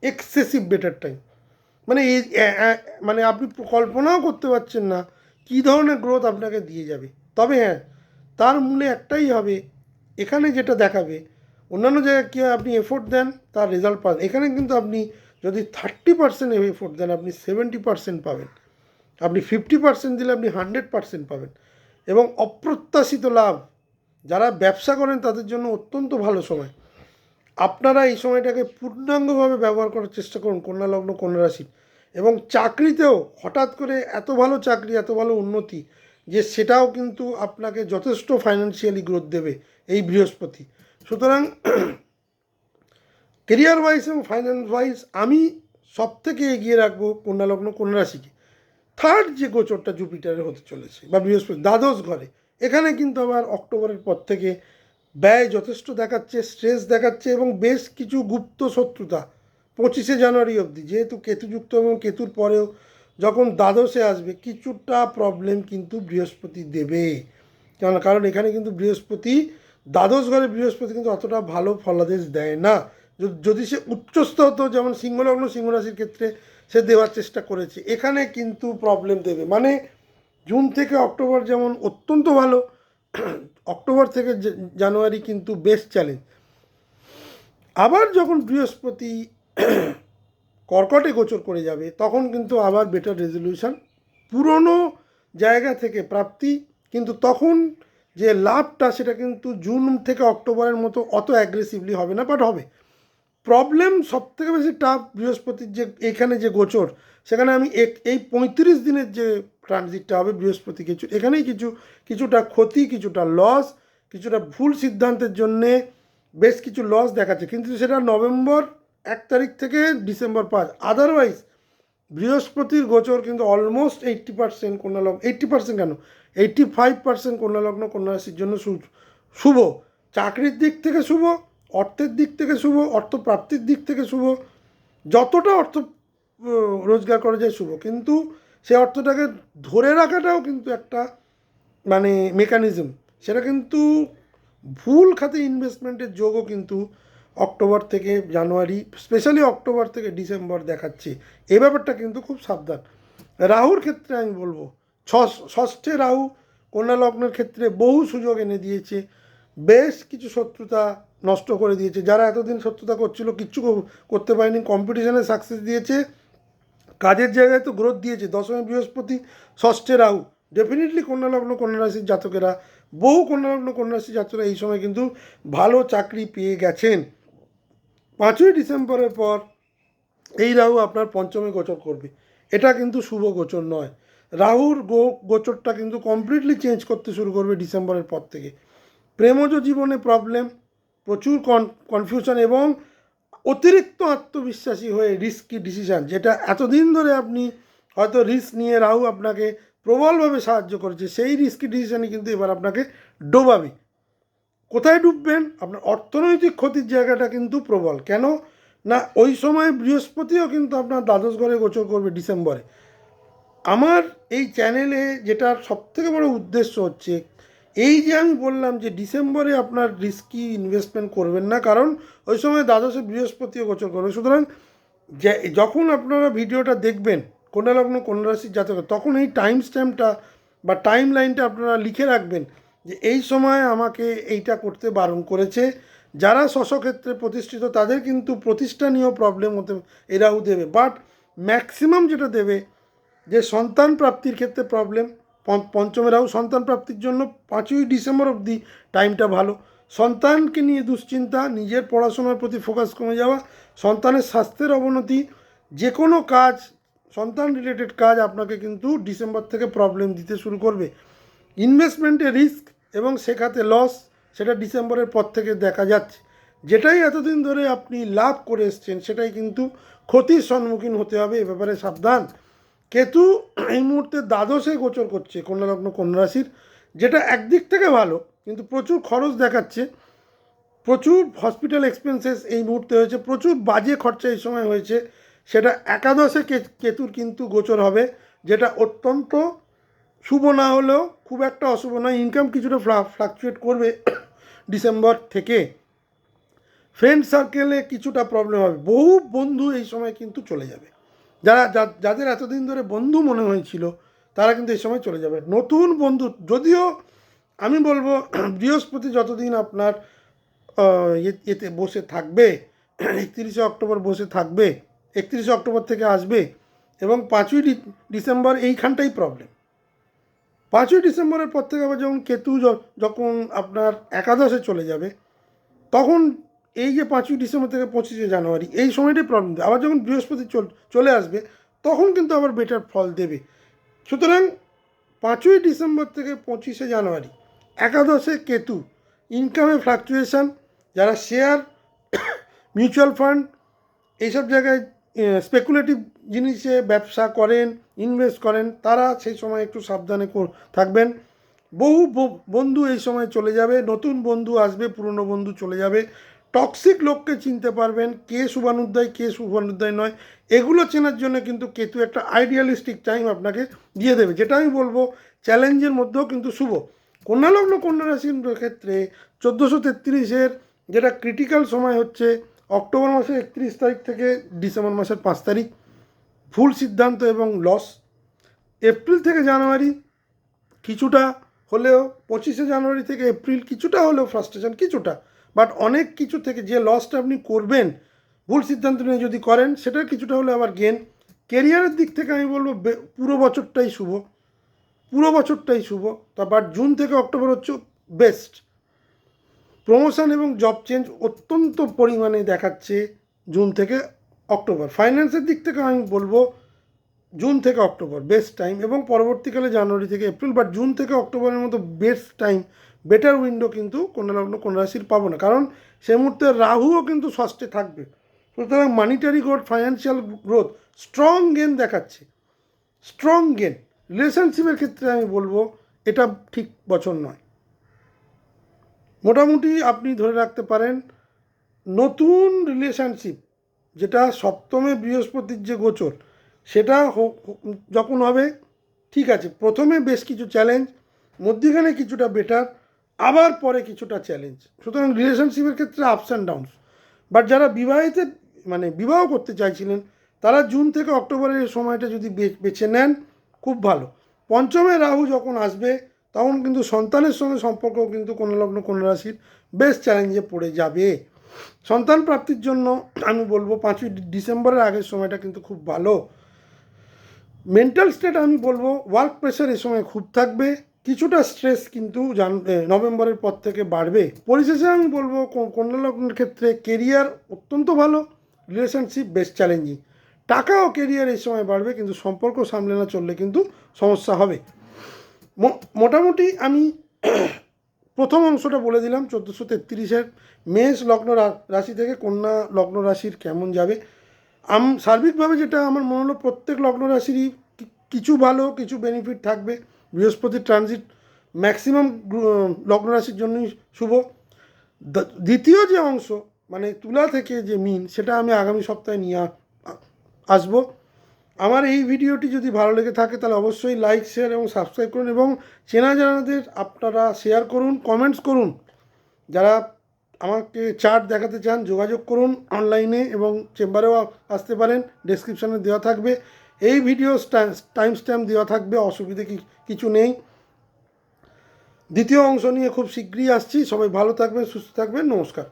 A: এক্সেসিভ বেটার টাইম। মানে আপনি কল্পনাও করতে পারছেন না কী ধরনের গ্রোথ আপনাকে দিয়ে যাবে। তবে হ্যাঁ, তার মূলে একটাই হবে, এখানে যেটা দেখাবে, অন্যান্য জায়গায় কী হয় আপনি এফোর্ট দেন তার রেজাল্ট পান, এখানে কিন্তু আপনি যদি 30% এফোর্ট দেন আপনি 70% পাবেন, আপনি 50% দিলে আপনি 100% পাবেন, এবং অপ্রত্যাশিত লাভ। যারা ব্যবসা করেন তাদের জন্য অত্যন্ত ভালো সময়। আপনারা এই সময়টাকে পূর্ণাঙ্গভাবে ব্যবহার করার চেষ্টা করুন কন্যা লগ্ন কন্যা রাশি। এবং চাকরিতেও হঠাৎ করে এত ভালো চাকরি, এত ভালো উন্নতি, যে সেটাও কিন্তু আপনাকে যথেষ্ট ফাইন্যান্সিয়ালি গ্রোথ দেবে এই বৃহস্পতি। সুতরাং কেরিয়ার ওয়াইজ এবং ফাইন্যান্স ওয়াইজ আমি সব থেকে এগিয়ে রাখবো কন্যা লগ্ন কন্যা রাশিকে। থার্ড যে গোচরটা জুপিটারের হতে চলেছে বা বৃহস্পতি দ্বাদশ ঘরে, এখানে কিন্তু আবার অক্টোবরের পর থেকে ব্যয় যথেষ্ট দেখাচ্ছে, স্ট্রেস দেখাচ্ছে, এবং বেশ কিছু গুপ্ত শত্রুতা 25শে জানুয়ারি অবধি, যেহেতু কেতুযুক্ত এবং কেতুর পরেও যখন দ্বাদশে আসবে কিছুটা প্রবলেম কিন্তু বৃহস্পতি দেবে। কারণ এখানে কিন্তু বৃহস্পতি দ্বাদশ ঘরে, বৃহস্পতি কিন্তু অতটা ভালো ফলাদেশ দেয় না। যদি সে উচ্চস্থ হতো, যেমন সিংহলগ্ন সিংহরাশির ক্ষেত্রে সে দেওয়ার চেষ্টা করেছে, এখানে কিন্তু প্রবলেম দেবে। মানে জুন থেকে অক্টোবর যেমন অত্যন্ত ভালো, অক্টোবর থেকে জানুয়ারি কিন্তু বেস্ট চ্যালেঞ্জ। আবার যখন বৃহস্পতি কর্কটে গোচর করে যাবে, তখন কিন্তু আবার বেটার রেজলিউশন, পুরনো জায়গা থেকে প্রাপ্তি, কিন্তু তখন যে লাভটা সেটা কিন্তু জুন থেকে অক্টোবরের মতো অত অ্যাগ্রেসিভলি হবে না, বাট হবে। প্রবলেম সবথেকে বেশি টাফ বৃহস্পতির যে এখানে যে গোচর, সেখানে আমি এই 35 দিনের যে ট্রানজিটটা হবে বৃহস্পতি, এখানেই কিছুটা ক্ষতি, কিছুটা লস, কিছুটা ভুল সিদ্ধান্তের জন্যে বেশ কিছু লস দেখাচ্ছে, কিন্তু সেটা নভেম্বর 1 তারিখ থেকে ডিসেম্বর 5। আদারওয়াইজ বৃহস্পতির গোচর কিন্তু অলমোস্ট 80% কন্যা লগ্ন, 80% কেন, 85% কন্যা লগ্ন কন্যা রাশির জন্য শুভ। চাকরির দিক থেকে শুভ, অর্থের দিক থেকে শুভ, অর্থ প্রাপ্তির দিক থেকে শুভ, যতটা অর্থ রোজগার করা যায় শুভ, কিন্তু সে অর্থটাকে ধরে রাখাটাও কিন্তু একটা মানে মেকানিজম, সেটা কিন্তু ভুল খাতে ইনভেস্টমেন্টের যোগও কিন্তু অক্টোবর থেকে জানুয়ারি, স্পেশালি অক্টোবর থেকে ডিসেম্বর দেখাচ্ছে। এই ব্যাপারটা কিন্তু খুব সাবধান। রাহুর ক্ষেত্রে আমি বলবো, ষষ্ঠে রাহু কন্যা লগ্নের ক্ষেত্রে বহু সুযোগ এনে দিয়েছে, বেশ কিছু শত্রুতা নষ্ট করে দিয়েছে। যারা এতদিন শত্রুতা করছিল কিচ্ছু করতে পারেনি, কম্পিটিশনে সাকসেস দিয়েছে, কাজের জায়গায় তো গ্রোথ দিয়েছে। দশমী বৃহস্পতি, ষষ্ঠে রাহু, ডেফিনেটলি কন্যা লগ্ন কন্যা রাশির জাতকেরা, বহু কন্যা লগ্ন কন্যা রাশির জাতকেরা এই সময় কিন্তু ভালো চাকরি পেয়ে গেছেন। 5ই ডিসেম্বরের পর এই রাহু আপনার পঞ্চমে গোচর করবে, এটা কিন্তু শুভ গোচর নয়। রাহুর গোচরটা কিন্তু কমপ্লিটলি চেঞ্জ করতে শুরু করবে ডিসেম্বরের পর থেকে। প্রেমজ জীবনে প্রবলেম, প্রচুর কনফিউশন এবং অতিরিক্ত আত্মবিশ্বাসী হয়ে রিস্কি ডিসিশান, যেটা এতদিন ধরে আপনি হয়তো রিস্ক নিয়ে রাহু আপনাকে প্রবলভাবে সাহায্য করেছে, সেই রিস্কি ডিসিশানই কিন্তু এবার আপনাকে ডোবাবে। কোথায় ডুববেন? আপনার অর্থনৈতিক ক্ষতির জায়গাটা কিন্তু প্রবল। কেন না, ওই সময় বৃহস্পতিও কিন্তু আপনার দ্বাদশ ঘরে গোচর করবে ডিসেম্বরে। আমার এই চ্যানেলে যেটার সবথেকে বড় উদ্দেশ্য হচ্ছে, এই যে আমি বললাম যে ডিসেম্বরে আপনার রিস্কি ইনভেস্টমেন্ট করবেন না, কারণ ওই সময় দ্বাদশে বৃহস্পতিও গোচর করবে। সুতরাং যখন আপনারা ভিডিওটা দেখবেন কন্যা লগ্ন কন্যা রাশির জাতক, তখন এই টাইম স্ট্যাম্পটা বা টাইম লাইনটা আপনারা লিখে রাখবেন যে এই সময় আমাকে এইটা করতে বারণ করেছে। যারা স্বস্বক্ষেত্রে প্রতিষ্ঠিত তাদের কিন্তু প্রতিষ্ঠা নিয়েও প্রবলেম হতে এরাও দেবে, বাট ম্যাক্সিমাম যেটা দেবে যে সন্তান প্রাপ্তির ক্ষেত্রে প্রবলেম। পঞ্চমেরাও সন্তান প্রাপ্তির জন্য 5ই ডিসেম্বর অবধি টাইমটা ভালো। সন্তানকে নিয়ে দুশ্চিন্তা, নিজের পড়াশোনার প্রতি ফোকাস কমে যাওয়া, সন্তানের স্বাস্থ্যের অবনতি, যে কোনো কাজ সন্তান রিলেটেড কাজ আপনাকে কিন্তু ডিসেম্বর থেকে প্রবলেম দিতে শুরু করবে। ইনভেস্টমেন্টে রিস্ক এবং শেখাতে লস, সেটা ডিসেম্বরের পর থেকে দেখা যাচ্ছে। যেটাই এতদিন ধরে আপনি লাভ করে এসছেন সেটাই কিন্তু ক্ষতির সম্মুখীন হতে হবে, এ ব্যাপারে সাবধান। কেতু এই মুহূর্তে দ্বাদশে গোচর করছে কন্যা লগ্ন কন্যা রাশির, যেটা একদিক থেকে ভালো, কিন্তু প্রচুর খরচ দেখাচ্ছে, প্রচুর হসপিটাল এক্সপেন্সেস এই মুহূর্তে হয়েছে, প্রচুর বাজে খরচা এই সময় হয়েছে। সেটা একাদশে কেতুর কিন্তু গোচর হবে, যেটা অত্যন্ত শুভ না হলেও খুব একটা অশুভ নয়। ইনকাম কিছুটা ফ্লাকচুয়েট করবে ডিসেম্বর থেকে। ফ্রেন্ড সার্কেলে কিছুটা প্রবলেম হবে, বহু বন্ধু এই সময় কিন্তু চলে যাবে। যাদের এতদিন ধরে বন্ধু মনে হয়েছিল তারা কিন্তু এই সময় চলে যাবে। নতুন বন্ধু, যদিও আমি বলবো বৃহস্পতি যতদিন আপনার এতে বসে থাকবে, 31শে অক্টোবর বসে থাকবে, 31শে অক্টোবর থেকে আসবে এবং 5ই ডিসেম্বর এইখানটাই প্রবলেম। 5ই ডিসেম্বরের পর থেকে আবার যখন কেতু যখন আপনার একাদশে চলে যাবে, তখন এই যে 5ই ডিসেম্বর থেকে 25শে জানুয়ারি এই সময়টাই প্রবলেম দেবে। আবার যখন বৃহস্পতি চলে আসবে তখন কিন্তু আবার বেটার ফল দেবে। সুতরাং 5ই ডিসেম্বর থেকে 25শে জানুয়ারি একাদশে কেতু, ইনকামে ফ্লাকচুয়েশান, যারা শেয়ার, মিউচুয়াল ফান্ড এইসব জায়গায় স্পেকুলেটিভ জিনিসে ব্যবসা করেন, ইনভেস্ট করেন, তারা সেই সময় একটু সাবধানে থাকবেন। বহু বন্ধু এই সময় চলে যাবে, নতুন বন্ধু আসবে, পুরনো বন্ধু চলে যাবে। টক্সিক লোককে চিনতে পারবেন, কে শুভানুধ্যায় কে শুভানুধ্যায় নয়, এগুলো চেনার জন্য কিন্তু কেতু একটা আইডিয়ালিস্টিক টাইম আপনাকে দিয়ে দেবে, যেটা আমি বলবো চ্যালেঞ্জের মধ্যেও কিন্তু শুভ। কন্যা লগ্ন কন্যা রাশির ক্ষেত্রে 1433-এর যেটা ক্রিটিক্যাল সময় হচ্ছে অক্টোবর মাসের 31 তারিখ থেকে ডিসেম্বর মাসের 5 তারিখ ভুল সিদ্ধান্ত এবং লস। এপ্রিল থেকে জানুয়ারি কিছুটা হলেও, 25শে জানুয়ারি থেকে এপ্রিল কিছুটা হলেও ফ্রাস্ট্রেশন, কিছুটা, বাট অনেক কিছু থেকে যে লসটা আপনি করবেন ভুল সিদ্ধান্ত নিয়ে যদি করেন, সেটার কিছুটা হলে আবার গেন। কেরিয়ারের দিক থেকে আমি বলবো পুরো বছরটাই শুভ, পুরো বছরটাই শুভ। বাট জুন থেকে অক্টোবর হচ্ছে বেস্ট। প্রমোশন এবং জব চেঞ্জ অত্যন্ত পরিমাণে দেখাচ্ছে জুন থেকে অক্টোবর। ফাইন্যান্সের দিক থেকে আমি বলবো জুন থেকে অক্টোবর বেস্ট টাইম, এবং পরবর্তীকালে জানুয়ারি থেকে এপ্রিল। বাট জুন থেকে অক্টোবরের মতো বেস্ট টাইম, বেটার উইন্ডো কিন্তু কন্যা লগ্ন কন্যা রাশির পাবো না, কারণ সে মুহূর্তে রাহুও কিন্তু ষষ্ঠে থাকবে। সুতরাং monetary growth, financial growth, strong gain দেখাচ্ছে, স্ট্রং গেন। রিলেশনশিপের ক্ষেত্রে আমি বলবো এটা ঠিক বছর নয়। মোটামুটি আপনি ধরে রাখতে পারেন নতুন রিলেশনশিপ, যেটা সপ্তমে বৃহস্পতির যে গোচর, সেটা যখন হবে, ঠিক আছে, প্রথমে বেশ কিছু চ্যালেঞ্জ, মধ্যখানে কিছুটা বেটার, আবার পরে কিছুটা চ্যালেঞ্জ। সুতরাং রিলেশনশিপের ক্ষেত্রে আপস অ্যান্ড ডাউনস। বাট যারা বিবাহিত মানে বিবাহ করতে চাইছিলেন, তারা জুন থেকে অক্টোবরের সময়টা যদি বেছে নেন খুব ভালো। পঞ্চমে রাহু যখন আসবে তখন কিন্তু সন্তানের সঙ্গে সম্পর্ক কিন্তু কন্যা লগ্ন কন্যা রাশির বেশ চ্যালেঞ্জে পড়ে যাবে। সন্তান প্রাপ্তির জন্য আমি বলবো 5ই ডিসেম্বরের আগের সময়টা কিন্তু খুব ভালো। মেন্টাল স্টেট আমি বলবো ওয়ার্ক প্রেশার এ সময় খুব থাকবে, কিছুটা স্ট্রেস কিন্তু নভেম্বরের পর থেকে বাড়বে। পরিশেষে আমি বলবো কন্যা লগ্নের ক্ষেত্রে কেরিয়ার অত্যন্ত ভালো, রিলেশনশিপ বেশ চ্যালেঞ্জিং। টাকা ও কেরিয়ার এই সময় বাড়বে, কিন্তু সম্পর্ক সামলে না চললে কিন্তু সমস্যা হবে। মোটামুটি আমি প্রথম অংশটা বলে দিলাম 1433-এর মেষ লগ্ন রাশি থেকে কন্যা লগ্ন রাশির কেমন যাবে। সার্বিকভাবে যেটা আমার মনে হলো, প্রত্যেক লগ্ন রাশিরই কিছু ভালো কিছু বেনিফিট থাকবে। বৃহস্পতির ট্রানজিট ম্যাক্সিমাম লগ্ন রাশির জন্যই শুভ। দ্বিতীয় যে অংশ মানে তুলা থেকে যে মিন, সেটা আমি আগামী সপ্তাহে নিয়ে আসবো। আমার এই ভিডিওটি যদি ভালো লেগে থাকে তাহলে অবশ্যই লাইক, শেয়ার এবং সাবস্ক্রাইব করুন, এবং চেনা জানাদের আপনারা শেয়ার করুন, কমেন্টস করুন। যারা আমাকে চার্ট দেখাতে চান যোগাযোগ করুন অনলাইনে, এবং চেম্বারেও আসতে পারেন, ডেসক্রিপশানে দেওয়া থাকবে। এই ভিডিও টাইম স্ট্যাম্প দেওয়া থাকবে, অসুবিধে কিছু নেই। দ্বিতীয় অংশ নিয়ে খুব শীঘ্রই আসছি। সবাই ভালো থাকবেন, সুস্থ থাকবেন, নমস্কার।